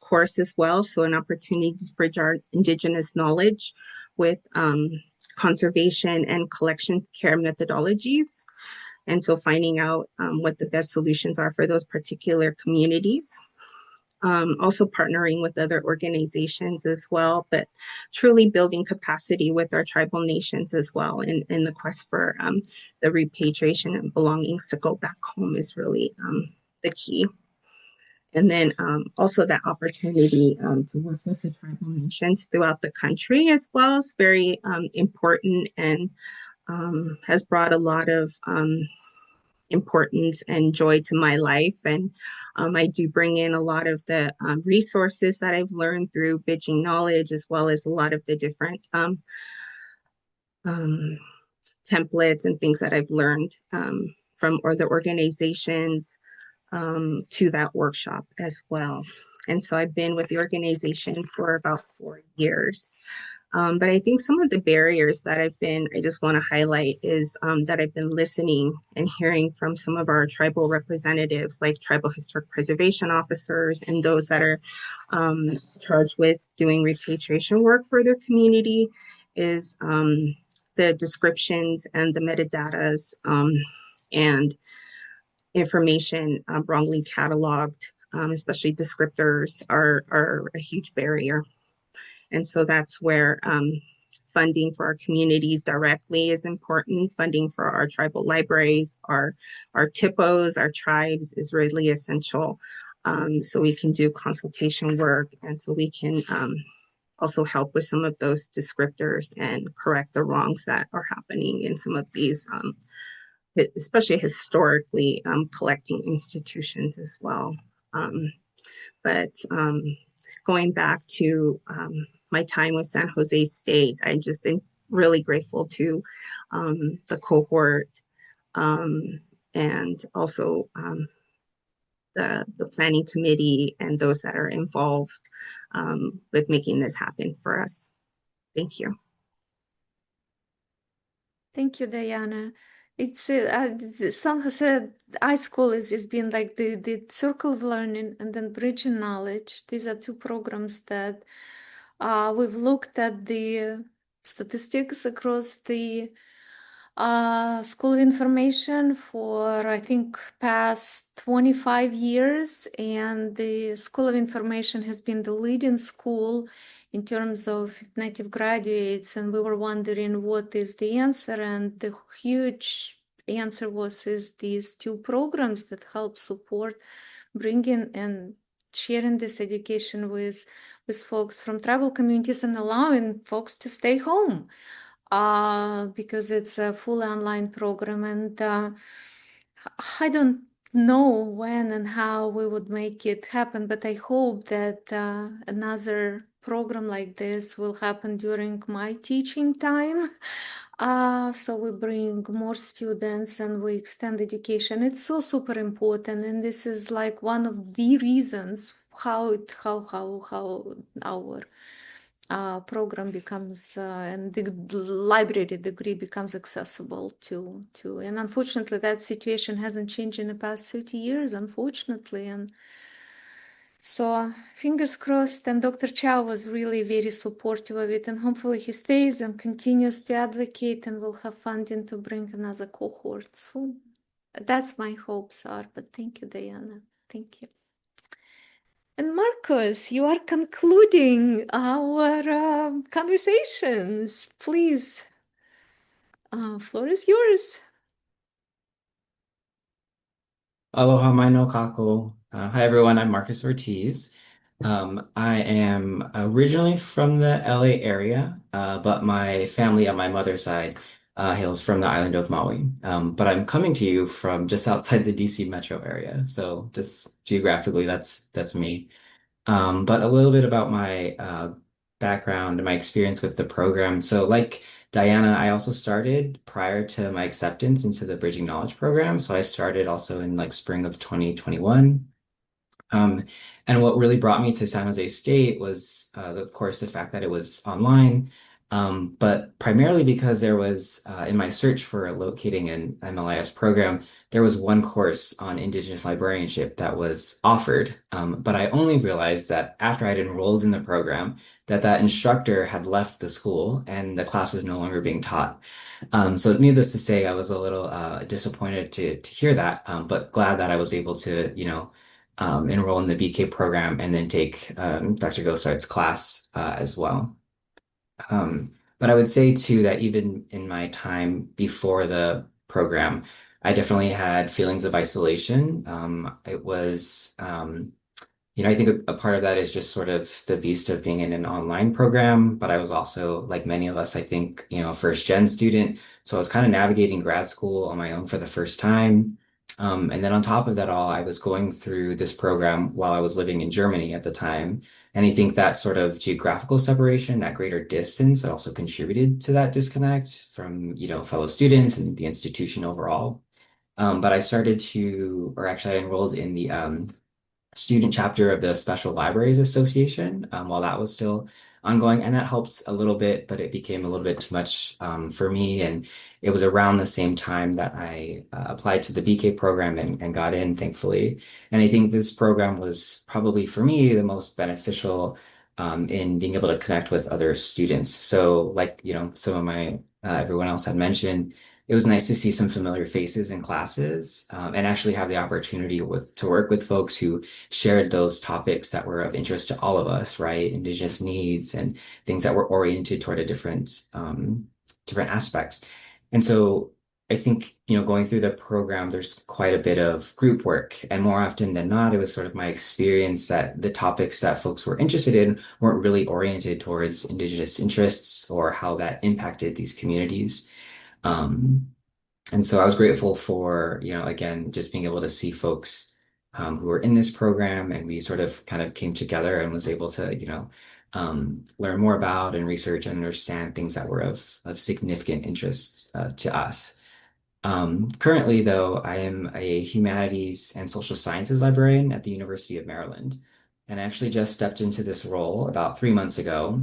course as well. So an opportunity to bridge our Indigenous knowledge with conservation and collections care methodologies. And so finding out what the best solutions are for those particular communities. Also partnering with other organizations as well, but truly building capacity with our tribal nations as well in the quest for the repatriation and belongings to go back home is really the key. And then also that opportunity to work with the tribal nations throughout the country as well is very important, and has brought a lot of importance and joy to my life. And I do bring in a lot of the resources that I've learned through bridging knowledge, as well as a lot of the different templates and things that I've learned from other organizations to that workshop as well. And so I've been with the organization for about 4 years. But I think some of the barriers that I just want to highlight is that I've been listening and hearing from some of our tribal representatives, like tribal historic preservation officers and those that are charged with doing repatriation work for their community, is the descriptions and the metadatas and information wrongly cataloged, especially descriptors, are a huge barrier. And so that's where funding for our communities directly is important. Funding for our tribal libraries, our TIPOs, our tribes is really essential. So we can do consultation work, and so we can also help with some of those descriptors and correct the wrongs that are happening in some of these, especially historically collecting institutions as well. But going back to my time with San Jose State, I'm just really grateful to the cohort and also the planning committee and those that are involved with making this happen for us. Thank you. Thank you, Diana. It's the San Jose iSchool is been like the circle of learning and then bridging knowledge. These are two programs that we've looked at the statistics across the School of Information for, I think, past 25 years, and the School of Information has been the leading school in terms of Native graduates, and we were wondering what is the answer, and the huge answer is these two programs that help support bringing and sharing this education with folks from tribal communities and allowing folks to stay home. Because it's a full online program, and I don't know when and how we would make it happen, but I hope that another program like this will happen during my teaching time. So we bring more students and we extend education. It's so super important, and this is like one of the reasons how our program becomes and the library degree becomes accessible to and unfortunately that situation hasn't changed in the past 30 years, unfortunately. And so fingers crossed, and Dr. Chow was really very supportive of it, and hopefully he stays and continues to advocate and will have funding to bring another cohort soon. That's my hopes are, but thank you, Diana. Thank you. And Marcus, you are concluding our conversations. Please, floor is yours. Aloha mai no kako. Hi everyone, I'm Marcus Ortiz. I am originally from the LA area, but my family on my mother's side hails from the island of Maui. But I'm coming to you from just outside the DC metro area. So just geographically, that's me. But a little bit about my background and my experience with the program. So like Diana, I also started prior to my acceptance into the Bridging Knowledge program. So I started also in like spring of 2021. And what really brought me to San Jose State was, of course, the fact that it was online, but primarily because there was, in my search for locating an MLIS program, there was one course on Indigenous librarianship that was offered. But I only realized that after I'd enrolled in the program, that instructor had left the school and the class was no longer being taught. So needless to say, I was a little disappointed to hear that, but glad that I was able to, enroll in the BK program and then take Dr. Gosart's class as well. But I would say too that even in my time before the program, I definitely had feelings of isolation. It was, I think a part of that is just sort of the beast of being in an online program, but I was also, like many of us, I think, first gen student. So I was kind of navigating grad school on my own for the first time. And then on top of that all, I was going through this program while I was living in Germany at the time. And I think that sort of geographical separation, that greater distance, that also contributed to that disconnect from, fellow students and the institution overall. But I started to, or actually I enrolled in the student chapter of the Special Libraries Association while that was still ongoing, and that helped a little bit, but it became a little bit too much for me. And it was around the same time that I applied to the BK program and got in, thankfully. And I think this program was probably for me the most beneficial in being able to connect with other students. So like, some of my everyone else had mentioned, it was nice to see some familiar faces in classes and actually have the opportunity to work with folks who shared those topics that were of interest to all of us, right? Indigenous needs and things that were oriented toward a different aspects. And so I think, going through the program, there's quite a bit of group work. And more often than not, it was sort of my experience that the topics that folks were interested in weren't really oriented towards Indigenous interests or how that impacted these communities. Um, and so I was grateful for, again, just being able to see folks who were in this program, and we sort of kind of came together and was able to, learn more about and research and understand things that were of significant interest to us. Currently, though, I am a humanities and social sciences librarian at the University of Maryland, and I actually just stepped into this role about 3 months ago.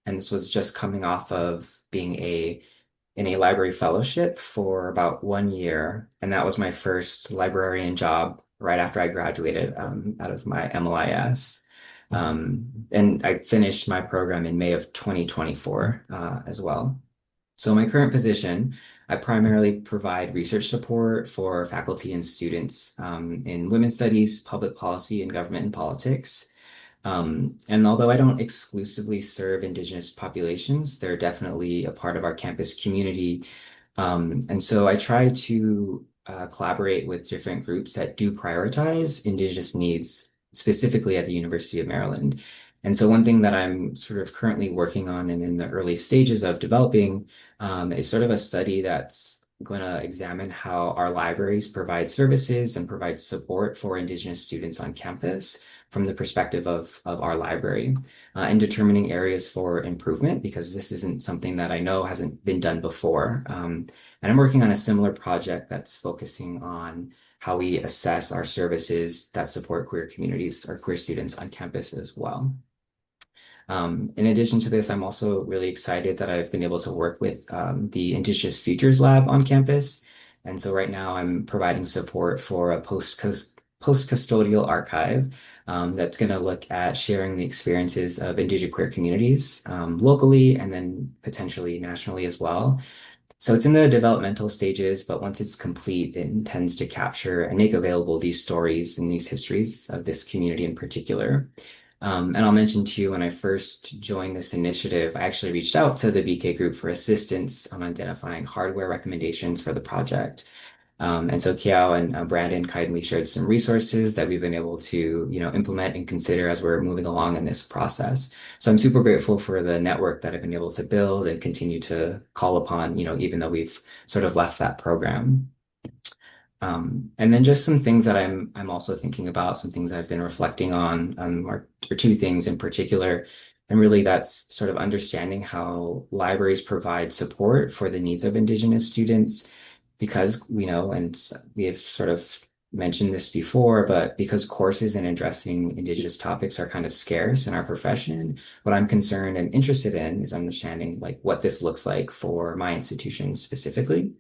And this was just coming off of being in a library fellowship for about 1 year, and that was my first librarian job right after I graduated out of my MLIS. And I finished my program in May of 2024 as well. So my current position, I primarily provide research support for faculty and students in women's studies, public policy, and government and politics. And although I don't exclusively serve Indigenous populations, they're definitely a part of our campus community. And so I try to collaborate with different groups that do prioritize Indigenous needs, specifically at the University of Maryland. And so one thing that I'm sort of currently working on and in the early stages of developing is sort of a study that's going to examine how our libraries provide services and provide support for Indigenous students on campus from the perspective of our library, and determining areas for improvement, because this isn't something that I know hasn't been done before. And I'm working on a similar project that's focusing on how we assess our services that support queer communities or queer students on campus as well. In addition to this, I'm also really excited that I've been able to work with the Indigenous Futures Lab on campus. And so right now I'm providing support for a post-custodial archive that's going to look at sharing the experiences of Indigenous queer communities locally and then potentially nationally as well. So it's in the developmental stages, but once it's complete, it intends to capture and make available these stories and these histories of this community in particular. And I'll mention to you, when I first joined this initiative, I actually reached out to the BK group for assistance on identifying hardware recommendations for the project. And so Keau and Brandon kindly shared some resources that we've been able to, implement and consider as we're moving along in this process. So I'm super grateful for the network that I've been able to build and continue to call upon, even though we've sort of left that program. And then just some things that I'm also thinking about, some things I've been reflecting on, or two things in particular. And really that's sort of understanding how libraries provide support for the needs of Indigenous students, because we know, and we have sort of mentioned this before, but because courses in addressing Indigenous topics are kind of scarce in our profession, what I'm concerned and interested in is understanding like what this looks like for my institution specifically.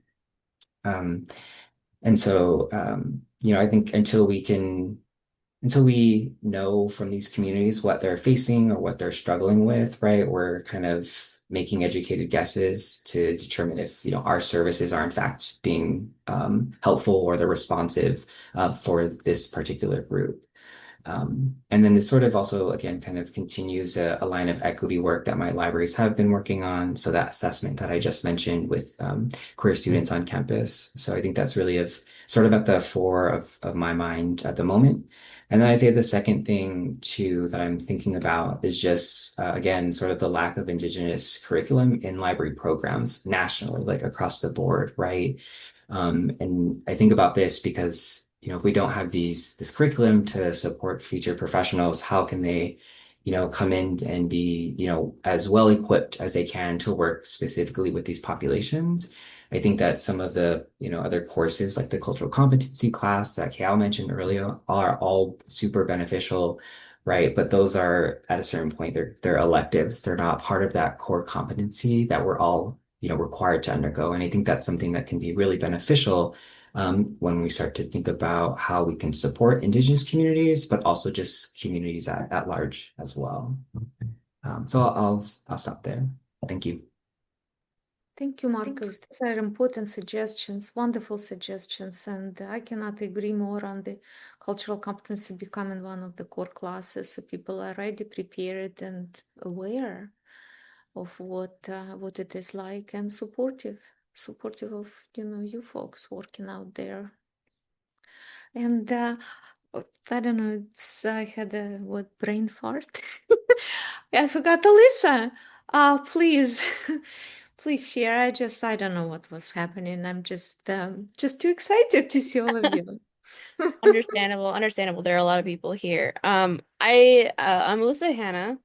And so, I think until we know from these communities what they're facing or what they're struggling with, right, we're kind of making educated guesses to determine if, our services are in fact being helpful or they're responsive for this particular group. And then this sort of also, again, kind of continues a line of equity work that my libraries have been working on. So that assessment that I just mentioned with queer students on campus. So I think that's really sort of at the fore of my mind at the moment. And then I'd say the second thing too that I'm thinking about is just, again, sort of the lack of Indigenous curriculum in library programs nationally, like across the board, right? And I think about this because if we don't have this curriculum to support future professionals, how can they, come in and be, as well equipped as they can to work specifically with these populations? I think that some of the, other courses like the cultural competency class that Keau mentioned earlier are all super beneficial, right? But those are at a certain point, they're electives. They're not part of that core competency that we're all, required to undergo. And I think that's something that can be really beneficial when we start to think about how we can support Indigenous communities, but also just communities at large as well. So I'll stop there. Thank you. Thank you, Marcus. These are important suggestions, wonderful suggestions, and I cannot agree more on the cultural competency becoming one of the core classes, so people are already prepared and aware of what it is like and supportive. supportive of, you folks working out there. And I don't know, I had a brain fart. I forgot Alyssa. Please, please share. I don't know what was happening. I'm just too excited to see all of you. Understandable. There are a lot of people here. I'm Alyssa Hanna.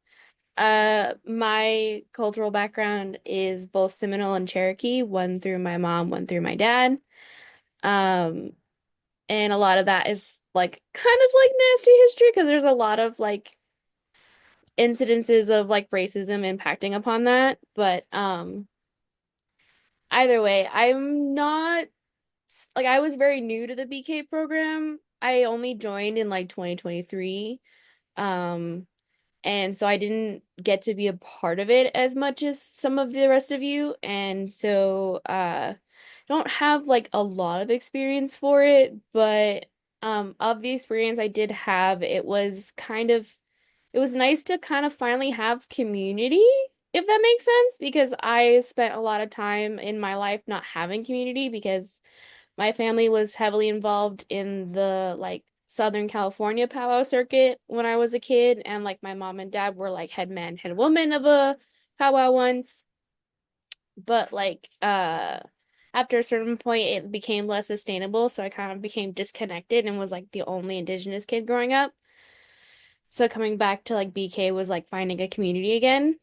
My cultural background is both Seminole and Cherokee, one through my mom, one through my dad. And a lot of that is like kind of like nasty history because there's a lot of like incidences of like racism impacting upon that. But either way, I'm not like I was very new to the BK program. I only joined in like 2023. And so I didn't get to be a part of it as much as some of the rest of you. And so don't have like a lot of experience for it, but of the experience I did have, it was nice to kind of finally have community, if that makes sense, because I spent a lot of time in my life not having community because my family was heavily involved in the like Southern California powwow circuit when I was a kid, and like my mom and dad were like head man, head woman of a powwow once. But like after a certain point it became less sustainable, so I kind of became disconnected and was like the only Indigenous kid growing up. So coming back to like BK was like finding a community again.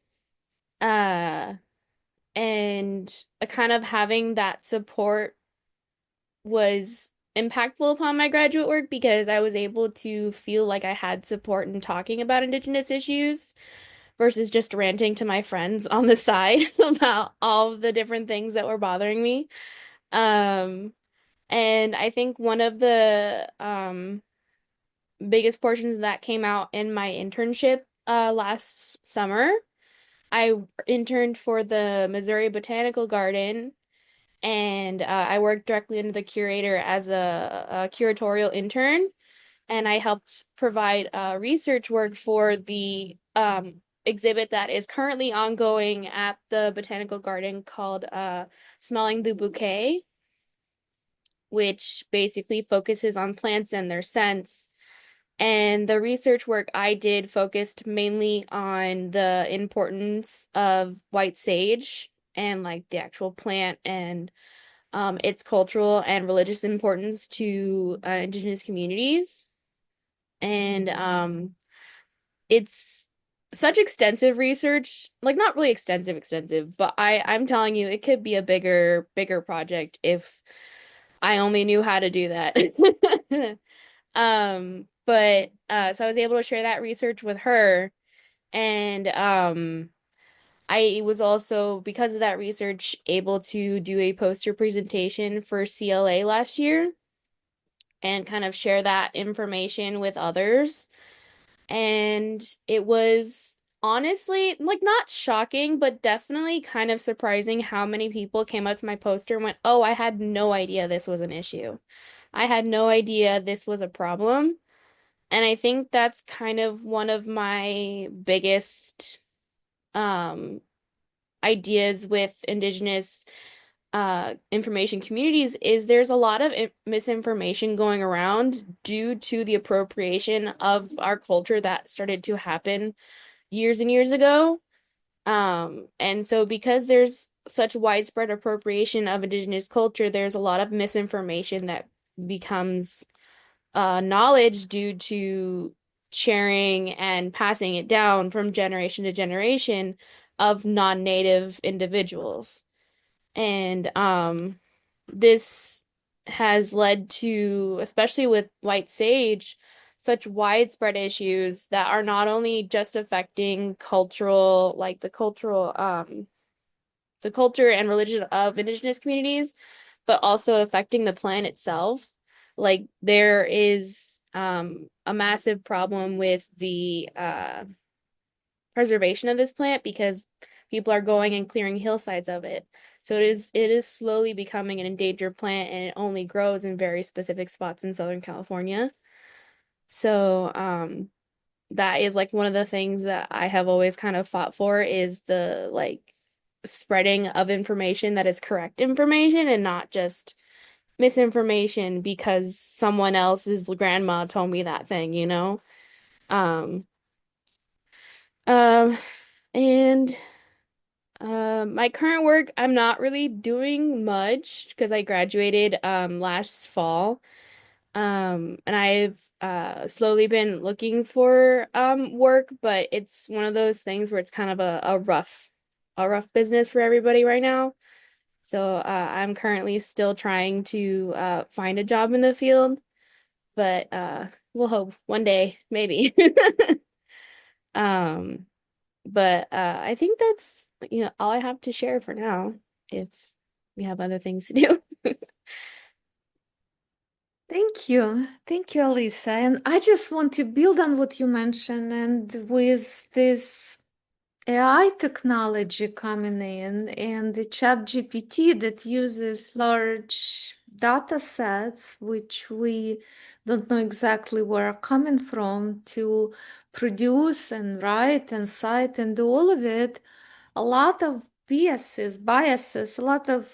Uh and kind of having that support was impactful upon my graduate work because I was able to feel like I had support in talking about Indigenous issues versus just ranting to my friends on the side about all of the different things that were bothering me. And I think one of the biggest portions of that came out in my internship last summer. I interned for the Missouri Botanical Garden, and I worked directly under the curator as a curatorial intern, and I helped provide research work for the exhibit that is currently ongoing at the Botanical Garden called Smelling the Bouquet, which basically focuses on plants and their scents. And the research work I did focused mainly on the importance of white sage and like the actual plant and its cultural and religious importance to Indigenous communities. And it's such extensive research, like not really extensive, but I'm telling you, it could be a bigger project if I only knew how to do that. But so I was able to share that research with her, and I was also, because of that research, able to do a poster presentation for CLA last year and kind of share that information with others. And it was honestly like not shocking, but definitely kind of surprising how many people came up to my poster and went, "Oh, I had no idea this was an issue. I had no idea this was a problem." And I think that's kind of one of my biggest ideas with Indigenous information communities is there's a lot of misinformation going around due to the appropriation of our culture that started to happen years and years ago. And so because there's such widespread appropriation of Indigenous culture, there's a lot of misinformation that becomes knowledge due to sharing and passing it down from generation to generation of non-native individuals. And this has led to, especially with white sage, such widespread issues that are not only just affecting cultural, like the culture and religion of Indigenous communities, but also affecting the plant itself. Like there is a massive problem with the preservation of this plant because people are going and clearing hillsides of it. So it is slowly becoming an endangered plant, and it only grows in very specific spots in Southern California. So that is like one of the things that I have always kind of fought for is the like spreading of information that is correct information and not just misinformation because someone else's grandma told me that thing, you know? Um, um, and my current work, I'm not really doing much because I graduated last fall. And I've slowly been looking for work, but it's one of those things where it's kind of a rough business for everybody right now. So I'm currently still trying to find a job in the field, but we'll hope one day, maybe. Um, but I think that's, all I have to share for now, if we have other things to do. Thank you, Alyssa. And I just want to build on what you mentioned, and with this AI technology coming in and the chat GPT that uses large data sets, which we don't know exactly where are coming from, to produce and write and cite and do all of it, a lot of biases, a lot of,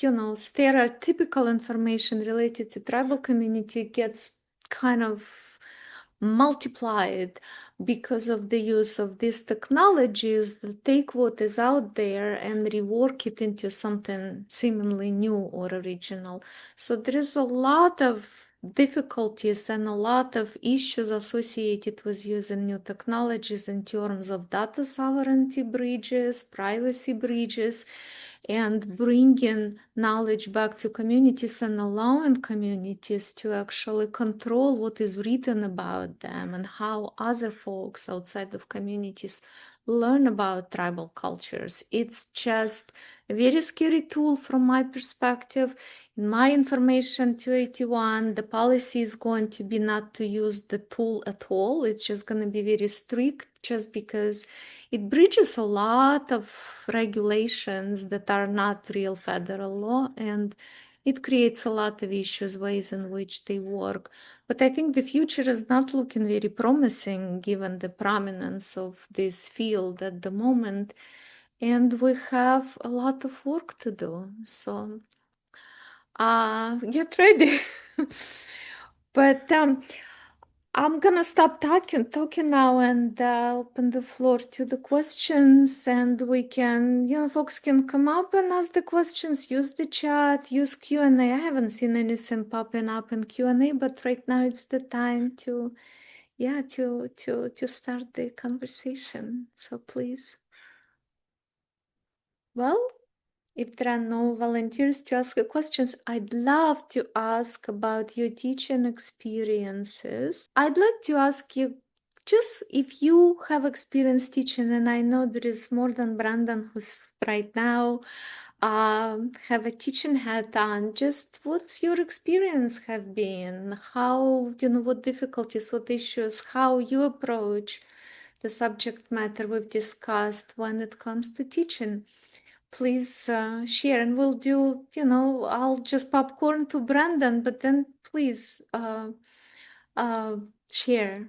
stereotypical information related to tribal community gets kind of multiplied because of the use of these technologies that take what is out there and rework it into something seemingly new or original. So there is a lot of difficulties and a lot of issues associated with using new technologies in terms of data sovereignty breaches, privacy breaches, and bringing knowledge back to communities and allowing communities to actually control what is written about them and how other folks outside of communities learn about tribal cultures. It's just a very scary tool from my perspective. In my information 281, the policy is going to be not to use the tool at all. It's just going to be very strict just because it breaches a lot of regulations that are not real federal law, and it creates a lot of issues, ways in which they work. But I think the future is not looking very promising given the prominence of this field at the moment, and we have a lot of work to do. So get ready. But I'm gonna stop talking now and open the floor to the questions, and we can, folks can come up and ask the questions, use the chat, use Q&A. I haven't seen anything popping up in Q&A, but right now it's the time to, to start the conversation. So please. Well, if there are no volunteers to ask questions, I'd love to ask about your teaching experiences. I'd like to ask you just if you have experience teaching, and I know there is more than Brandon who's right now have a teaching hat on. Just what's your experience have been? How, what difficulties, what issues, how you approach the subject matter we've discussed when it comes to teaching. Please share, and we'll do, I'll just popcorn to Brandon, but then please share.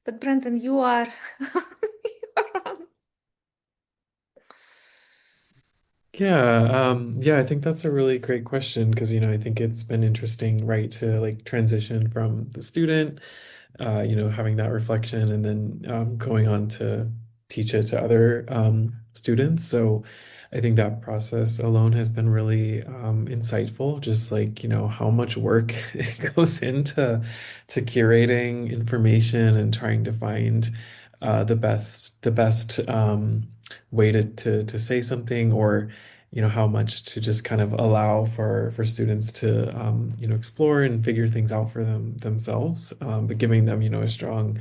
But Brandon, you are, Yeah, I think that's a really great question because, I think it's been interesting, right, to like transition from the student, having that reflection and then going on to teach it to other students. So I think that process alone has been really insightful, just like, how much work goes into curating information and trying to find the best way to say something, or how much to just kind of allow for students to explore and figure things out for themselves, but giving them a strong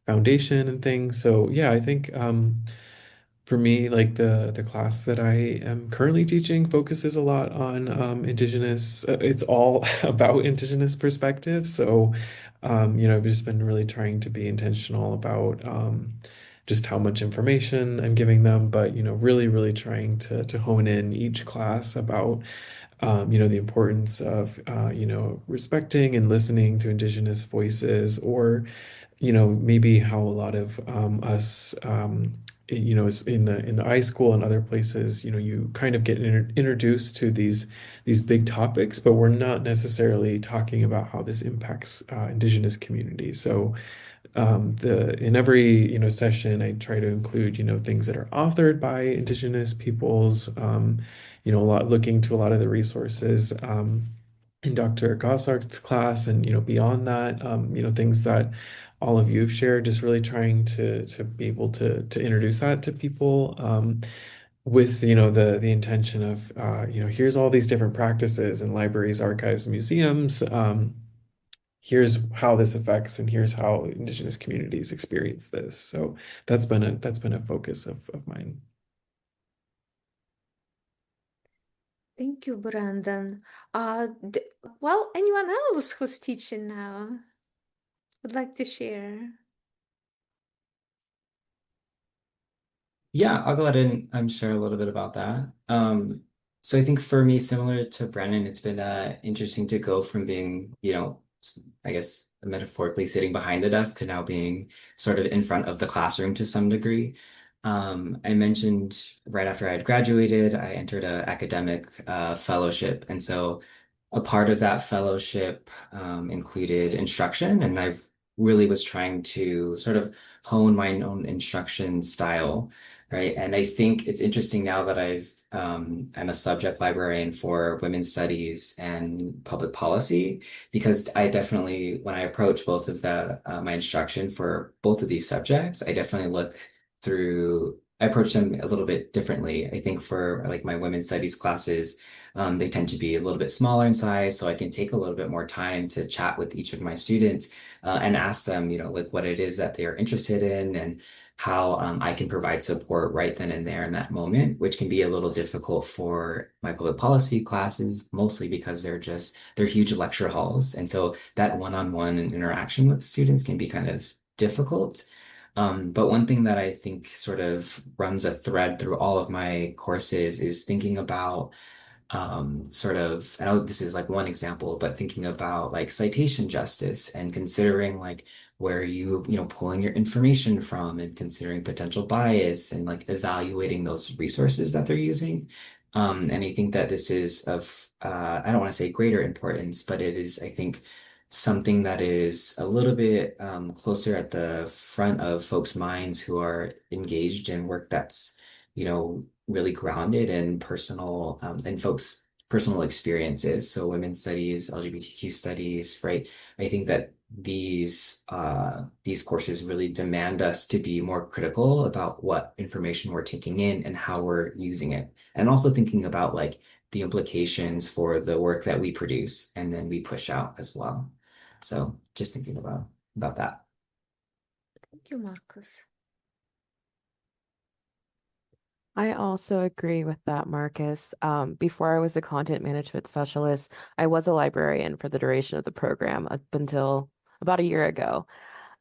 foundation and things. So yeah, I think for me, like the class that I am currently teaching focuses a lot on Indigenous. It's all about Indigenous perspective. So I've just been really trying to be intentional about just how much information I'm giving them, but really, really trying to hone in each class about the importance of respecting and listening to Indigenous voices, or maybe how a lot of us you know, in the iSchool and other places, you know, you kind of get introduced to these big topics, but we're not necessarily talking about how this impacts Indigenous communities. So in every, you know, session, I try to include, you know, things that are authored by Indigenous peoples, you know, looking to a lot of the resources in Dr. Gosart's class, and, you know, beyond that, you know, things that all of you have shared, just really trying to be able to introduce that to people, with, you know, the intention of, you know, here's all these different practices in libraries, archives, museums. Here's how this affects, and here's how Indigenous communities experience this. So that's been a focus of mine. Thank you, Brandon. Well, anyone else who's teaching now would like to share? Yeah, I'll go ahead and share a little bit about that. So I think for me, similar to Brennan, it's been interesting to go from being, you know, I guess metaphorically sitting behind the desk to now being sort of in front of the classroom to some degree. I mentioned right after I had graduated, I entered an academic fellowship. And so a part of that fellowship included instruction, and I really was trying to sort of hone my own instruction style, right? And I think it's interesting now that I'm a subject librarian for women's studies and public policy, because I definitely, when I approach both of my instruction for both of these subjects, I definitely I approach them a little bit differently. I think for like my women's studies classes, they tend to be a little bit smaller in size, so I can take a little bit more time to chat with each of my students and ask them, you know, like what it is that they are interested in, and how I can provide support right then and there in that moment, which can be a little difficult for my public policy classes, mostly because they're huge lecture halls. And so that one-on-one interaction with students can be kind of difficult. But one thing that I think sort of runs a thread through all of my courses is thinking about sort of, I know this is like one example, but thinking about like citation justice and considering like where you know, pulling your information from, and considering potential bias, and like evaluating those resources that they're using. And I think that this is of, I don't want to say greater importance, but it is, I think, something that is a little bit closer at the front of folks' minds who are engaged in work that's, you know, really grounded in personal and folks' personal experiences. So women's studies, LGBTQ studies, right? I think that these courses really demand us to be more critical about what information we're taking in and how we're using it. And also thinking about like the implications for the work that we produce and then we push out as well. So just thinking about that. Thank you, Marcus. I also agree with that, Marcus. Before I was a content management specialist, I was a librarian for the duration of the program up until about a year ago.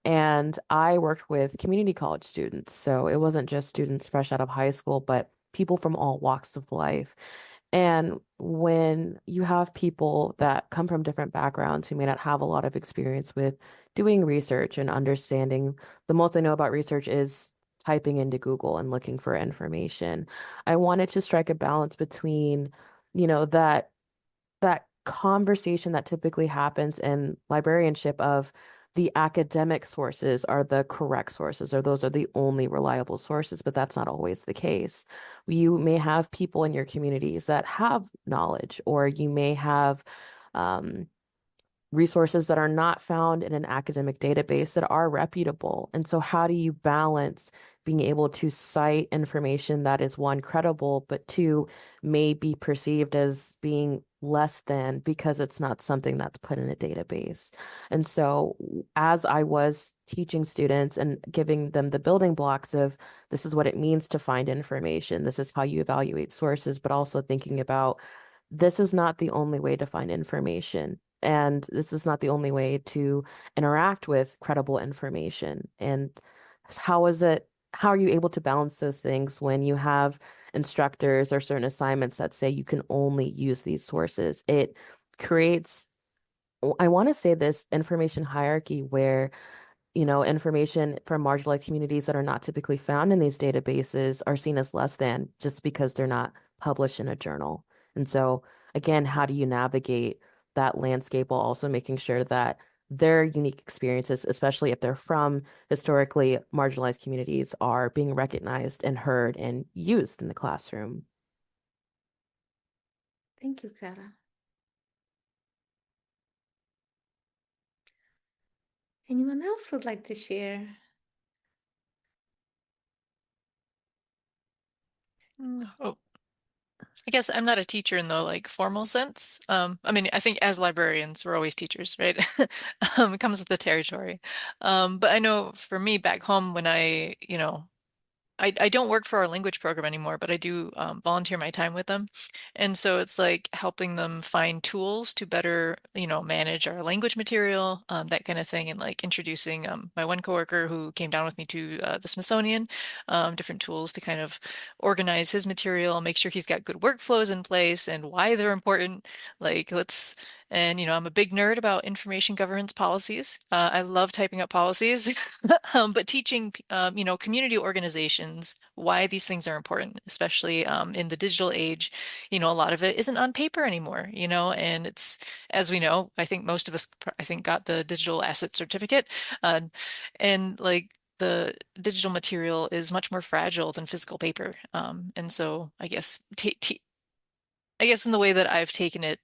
And I worked with community college students. So it wasn't just students fresh out of high school, but people from all walks of life. And when you have people that come from different backgrounds who may not have a lot of experience with doing research and understanding, the most I know about research is typing into Google and looking for information. I wanted to strike a balance between, you know, that conversation that typically happens in librarianship of the academic sources are the correct sources, or those are the only reliable sources, but that's not always the case. You may have people in your communities that have knowledge, or you may have resources that are not found in an academic database that are reputable. And so how do you balance being able to cite information that is, one, credible, but two, may be perceived as being less than because it's not something that's put in a database? And so as I was teaching students and giving them the building blocks of this is what it means to find information, this is how you evaluate sources, but also thinking about this is not the only way to find information. And this is not the only way to interact with credible information. And how are you able to balance those things when you have instructors or certain assignments that say you can only use these sources? It creates, I want to say, this information hierarchy where information from marginalized communities that are not typically found in these databases are seen as less than just because they're not published in a journal. And so, again, how do you navigate that landscape while also making sure that their unique experiences, especially if they're from historically marginalized communities, are being recognized and heard and used in the classroom? Thank you, Kara. Anyone else would like to share? Oh, I guess I'm not a teacher in the like formal sense. I mean, I think as librarians, we're always teachers, right? It comes with the territory. But I know for me back home when I don't work for our language program anymore, but I do volunteer my time with them. And so it's like helping them find tools to better, manage our language material, that kind of thing, and like introducing my one coworker who came down with me to the Smithsonian, different tools to kind of organize his material, make sure he's got good workflows in place and why they're important. Like and I'm a big nerd about information governance policies. I love typing up policies, but teaching, community organizations why these things are important, especially in the digital age. A lot of it isn't on paper anymore, and it's, as we know, I think most of us, I think, got the digital asset certificate, uh, and like the digital material is much more fragile than physical paper. And so I guess in the way that I've taken it,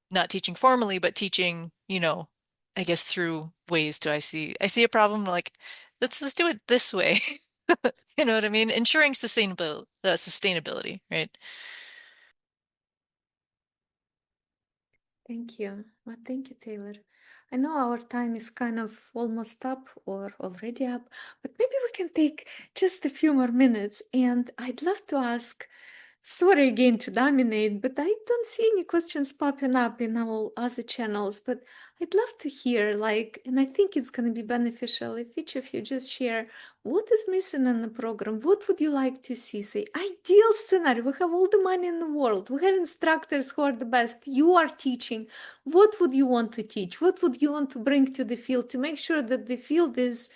not teaching formally, but teaching, I guess through ways to I see a problem like let's do it this way. You know what I mean? Ensuring sustainability, right? Thank you. Well, thank you, Taylor. I know our time is kind of almost up or already up, but maybe we can take just a few more minutes. And I'd love to ask, sorry again to dominate, but I don't see any questions popping up in our other channels. But I'd love to hear, and I think it's going to be beneficial if each of you just share what is missing in the program. What would you like to see? Say, ideal scenario. We have all the money in the world. We have instructors who are the best. You are teaching. What would you want to teach? What would you want to bring to the field to make sure that the field is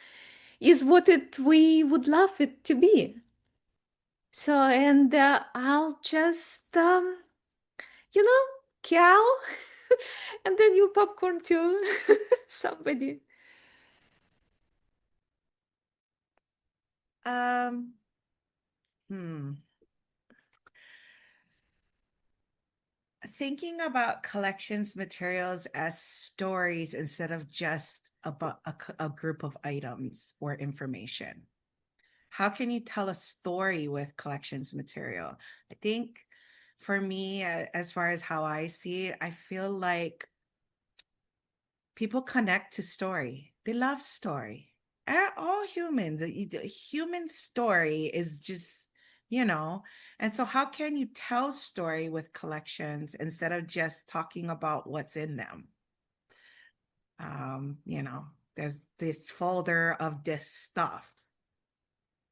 what we would love it to be? So, and I'll just, cow, and then you popcorn too, somebody. Thinking about collections materials as stories instead of just about a group of items or information. How can you tell a story with collections material? I think for me, as far as how I see it, I feel like people connect to story. They love story. All human. The human story is just, and so how can you tell story with collections instead of just talking about what's in them? There's this folder of this stuff.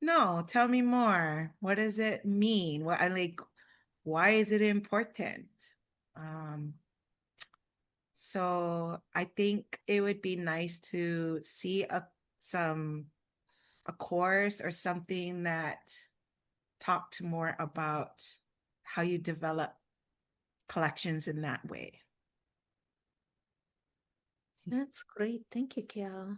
No, tell me more. What does it mean? Why is it important? So I think it would be nice to see a course or something that talked more about how you develop collections in that way. That's great. Thank you, Keau.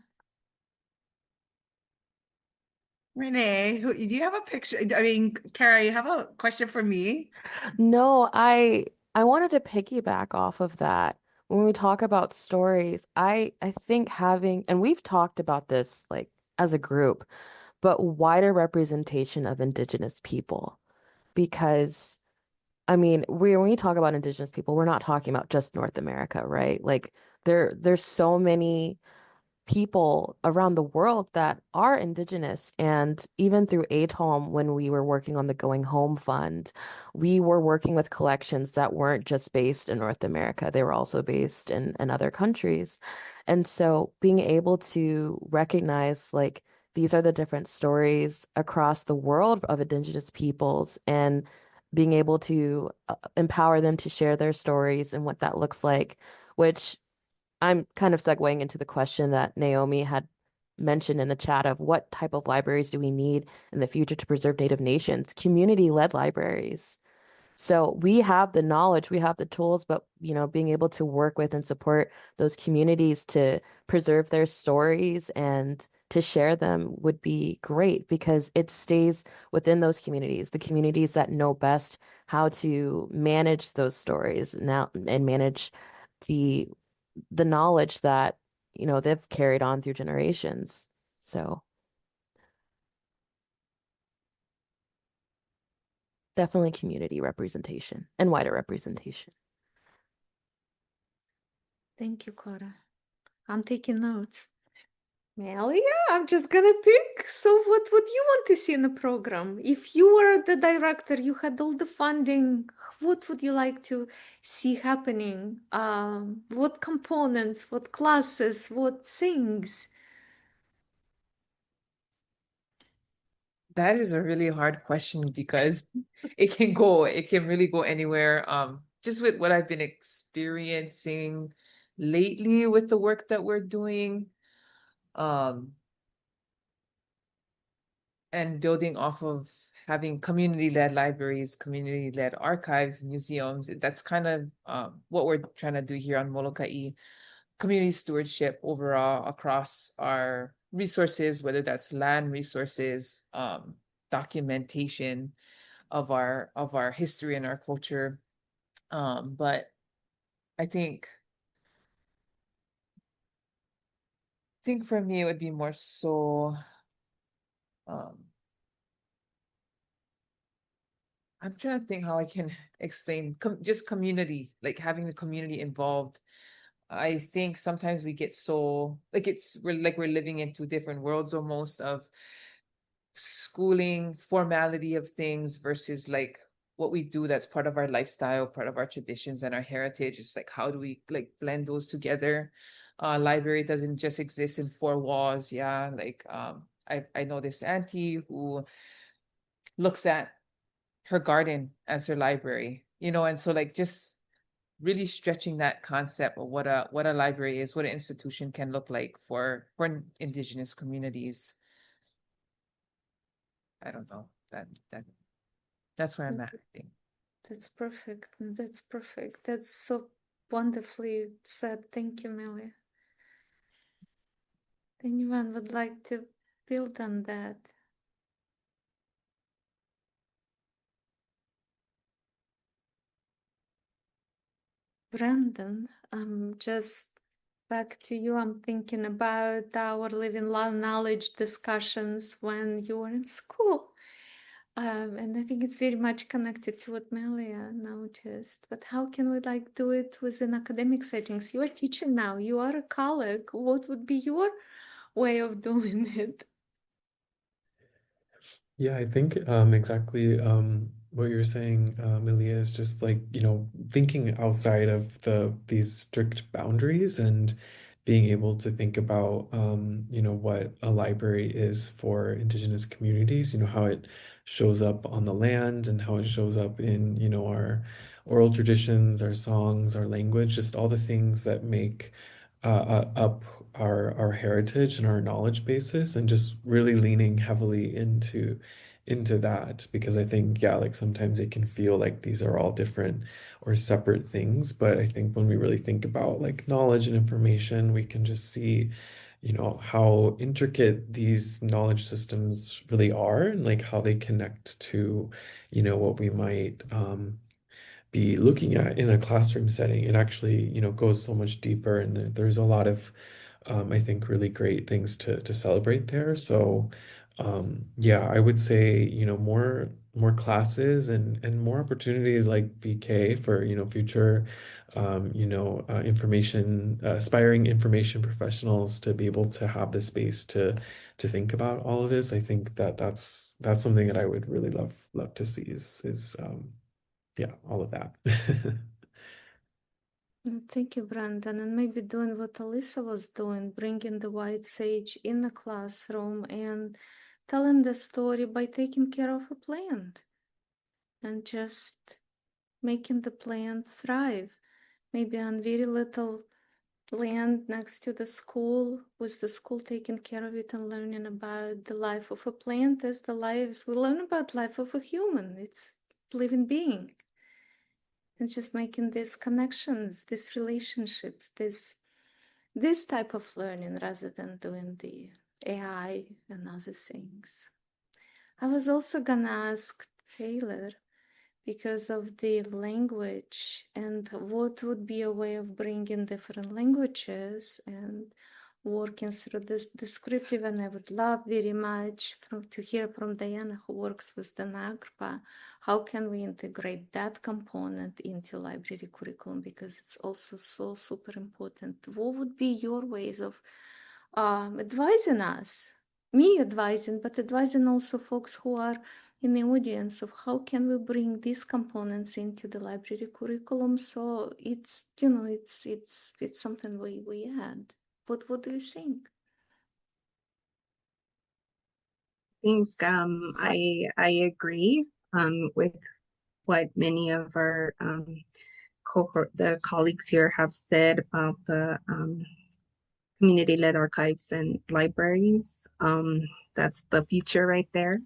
Renee, do you have a picture? I mean, Kara, you have a question for me? No, I wanted to piggyback off of that. When we talk about stories, I think having, and we've talked about this like as a group, but wider representation of Indigenous people. Because I mean, when we talk about Indigenous people, we're not talking about just North America, right? Like there's so many people around the world that are Indigenous. And even through ATOM, when we were working on the Going Home Fund, we were working with collections that weren't just based in North America, they were also based in other countries. And so being able to recognize like these are the different stories across the world of Indigenous peoples and being able to empower them to share their stories and what that looks like, which I'm kind of segueing into the question that Naomi had mentioned in the chat of what type of libraries do we need in the future to preserve Native nations, community-led libraries. So we have the knowledge, we have the tools, but being able to work with and support those communities to preserve their stories and to share them would be great because it stays within those communities, the communities that know best how to manage those stories now and manage the knowledge that they've carried on through generations. So definitely community representation and wider representation. Thank you, Cora. I'm taking notes. Melia, I'm just gonna pick. So what would you want to see in the program? If you were the director, you had all the funding, what would you like to see happening? What components, what classes, what things? That is a really hard question because it can really go anywhere. Just with what I've been experiencing lately with the work that we're doing, and building off of having community-led libraries, community-led archives, museums. That's kind of what we're trying to do here on Molokai. Community stewardship overall across our resources, whether that's land resources, documentation of our history and our culture. But I think for me it would be more so I'm trying to think how I can explain just community, like having the community involved. I think sometimes we get so like we're living in two different worlds almost of schooling, formality of things versus like what we do that's part of our lifestyle, part of our traditions and our heritage. It's like how do we like blend those together? Library doesn't just exist in four walls. Yeah, like I know this auntie who looks at her garden as her library, and so like just really stretching that concept of what a library is, what an institution can look like for Indigenous communities. I don't know. That's where I'm at, I think. That's perfect. That's perfect. That's so wonderfully said. Thank you, Melia. Anyone would like to build on that? Brandon, just back to you. I'm thinking about our living knowledge discussions when you were in school. And I think it's very much connected to what Melia noticed. But how can we do it within academic settings? You are teaching now, you are a colleague. What would be your way of doing it? Yeah, I think exactly what you're saying, Melia, is just like, thinking outside of these strict boundaries and being able to think about, what a library is for Indigenous communities, how it shows up on the land and how it shows up in, our oral traditions, our songs, our language, just all the things that make up our heritage and our knowledge basis, and just really leaning heavily into that, because I think, yeah, like sometimes it can feel like these are all different or separate things, but I think when we really think about like knowledge and information, we can just see, how intricate these knowledge systems really are, and like how they connect to, what we might be looking at in a classroom setting. It actually, goes so much deeper, and there's a lot of, I think, really great things to celebrate there. So, yeah, I would say, more classes and more opportunities like BK for, future, aspiring information professionals to be able to have the space to think about all of this. I think that's something that I would really love to see is yeah, all of that. Thank you, Brandon. And maybe doing what Alyssa was doing, bringing the white sage in the classroom and telling the story by taking care of a plant and just making the plant thrive, maybe on very little land next to the school, with the school taking care of it and learning about the life of a plant as the lives we learn about life of a human. It's living being. And just making these connections, these relationships, this type of learning rather than doing the AI and other things. I was also gonna ask Taylor, because of the language, and what would be a way of bringing different languages and working through this descriptive. And I would love very much to hear from Diana, who works with the NAGPRA, how can we integrate that component into library curriculum, because it's also so super important. What would be your ways of advising us, me advising, but advising also folks who are in the audience, of how can we bring these components into the library curriculum, so it's, you know, it's something we add. What do you think? I think I agree with what many of our cohort, the colleagues here have said about the community-led archives and libraries. That's the future right there.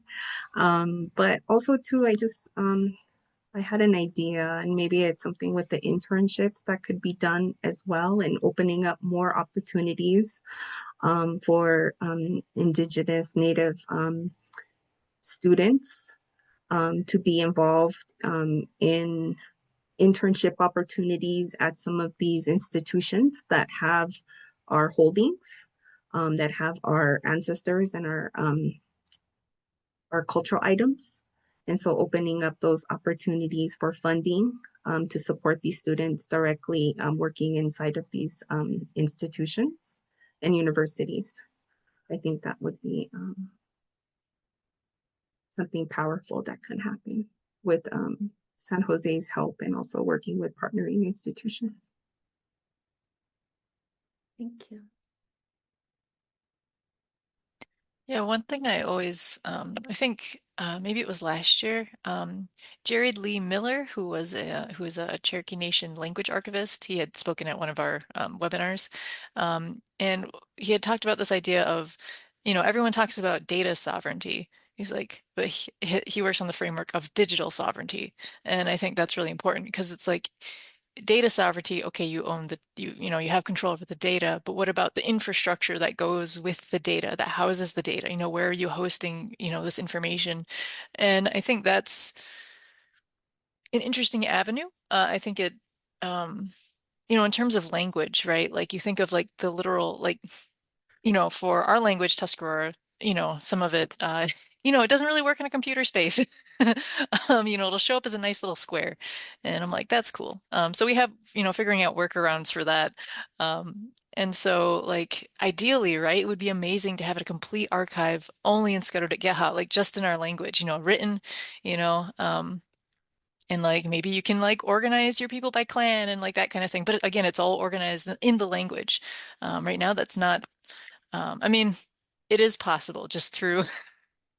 But also too, I had an idea, and maybe it's something with the internships that could be done as well, and opening up more opportunities for Indigenous Native students to be involved in internship opportunities at some of these institutions that have our holdings, that have our ancestors and our cultural items. And so opening up those opportunities for funding to support these students directly working inside of these institutions and universities. I think that would be something powerful that could happen with San Jose's help, and also working with partnering institutions. Thank you. Yeah, one thing I always, I think maybe it was last year, Jared Lee Miller, who was a Cherokee Nation language archivist, he had spoken at one of our webinars, and he had talked about this idea of, everyone talks about data sovereignty. He's like, but he works on the framework of digital sovereignty, and I think that's really important, because it's like, data sovereignty, okay, you own you have control over the data, but what about the infrastructure that goes with the data, that houses the data? Where are you hosting, this information? And I think that's an interesting avenue. I think it, in terms of language, right? Like you think of like the literal, like, for our language, Tuscarora, some of it, it doesn't really work in a computer space. It'll show up as a nice little square. And I'm like, that's cool. So we have, figuring out workarounds for that. And so like ideally, right, it would be amazing to have a complete archive only in Skarudat like just in our language, written, you know, and like maybe you can like organize your people by clan and like that kind of thing. But again, it's all organized in the language. Right now, that's not, I mean, it is possible just through,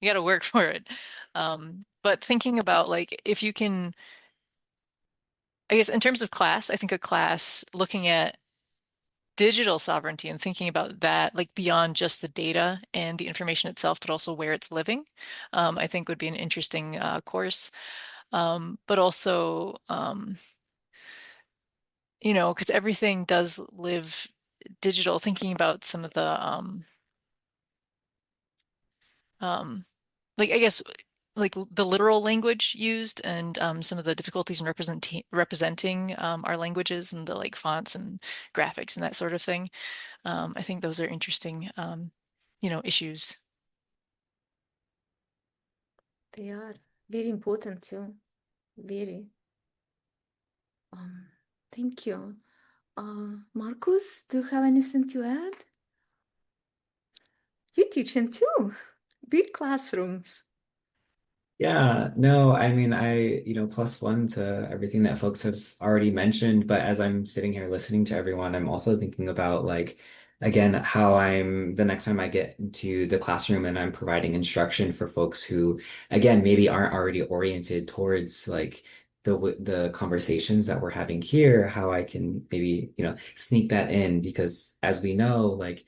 you got to work for it. But thinking about like, if you can, I guess in terms of class, I think a class looking at digital sovereignty and thinking about that, like beyond just the data and the information itself, but also where it's living, I think would be an interesting course. But also, because everything does live digital, thinking about some of the, like I guess like the literal language used, and some of the difficulties in representing our languages and the like fonts and graphics and that sort of thing. I think those are interesting, issues. They are very important too. Very. Thank you. Marcus, do you have anything to add? You teaching too. Big classrooms. Yeah, no, I mean, plus one to everything that folks have already mentioned. But as I'm sitting here listening to everyone, I'm also thinking about, like, again, how the next time I get into the classroom and I'm providing instruction for folks who, again, maybe aren't already oriented towards like the conversations that we're having here, how I can maybe, sneak that in, because as we know, like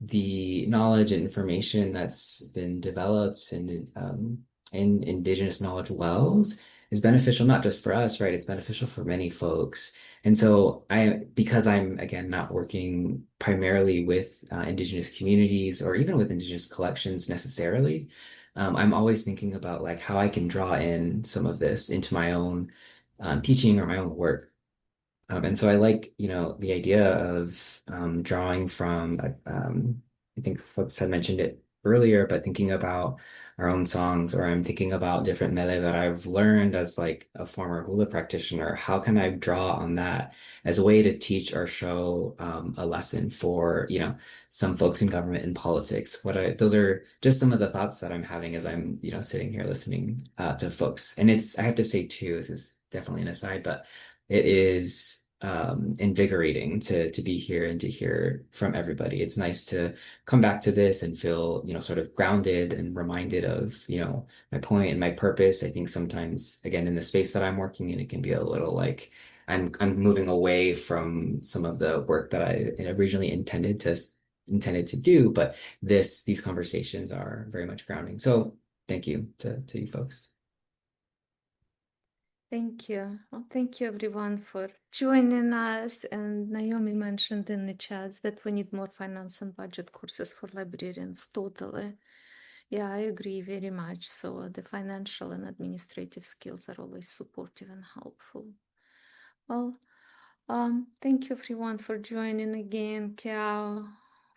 the knowledge and information that's been developed in Indigenous knowledge wells is beneficial not just for us, right? It's beneficial for many folks. And so because I'm again not working primarily with Indigenous communities or even with Indigenous collections necessarily, I'm always thinking about like how I can draw in some of this into my own teaching or my own work. And so I like, the idea of drawing from, I think folks had mentioned it earlier, but thinking about our own songs, or I'm thinking about different mele that I've learned as like a former hula practitioner. How can I draw on that as a way to teach or show a lesson for, some folks in government and politics? Those are just some of the thoughts that I'm having as I'm, sitting here listening to folks. And I have to say too, this is definitely an aside, but it is invigorating to be here and to hear from everybody. It's nice to come back to this and feel, sort of grounded and reminded of, my point and my purpose. I think sometimes, again, in the space that I'm working in, it can be a little like I'm moving away from some of the work that I originally intended to do, but these conversations are very much grounding. So thank you to you folks. Thank you. Well, thank you everyone for joining us. And Naomi mentioned in the chats that we need more finance and budget courses for librarians. Totally. Yeah, I agree very much. So the financial and administrative skills are always supportive and helpful. Well, thank you everyone for joining again. Keau,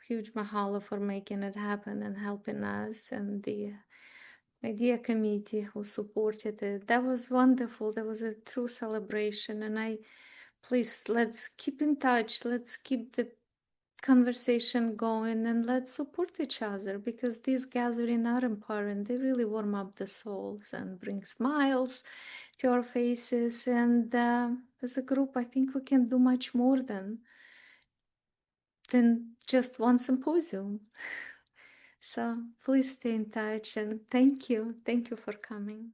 huge mahalo for making it happen and helping us, and the Idea Committee who supported it. That was wonderful. That was a true celebration. And please, let's keep in touch. Let's keep the conversation going, and let's support each other, because these gatherings are empowering. They really warm up the souls and bring smiles to our faces. And as a group, I think we can do much more than just one symposium. So please stay in touch, and thank you. Thank you for coming.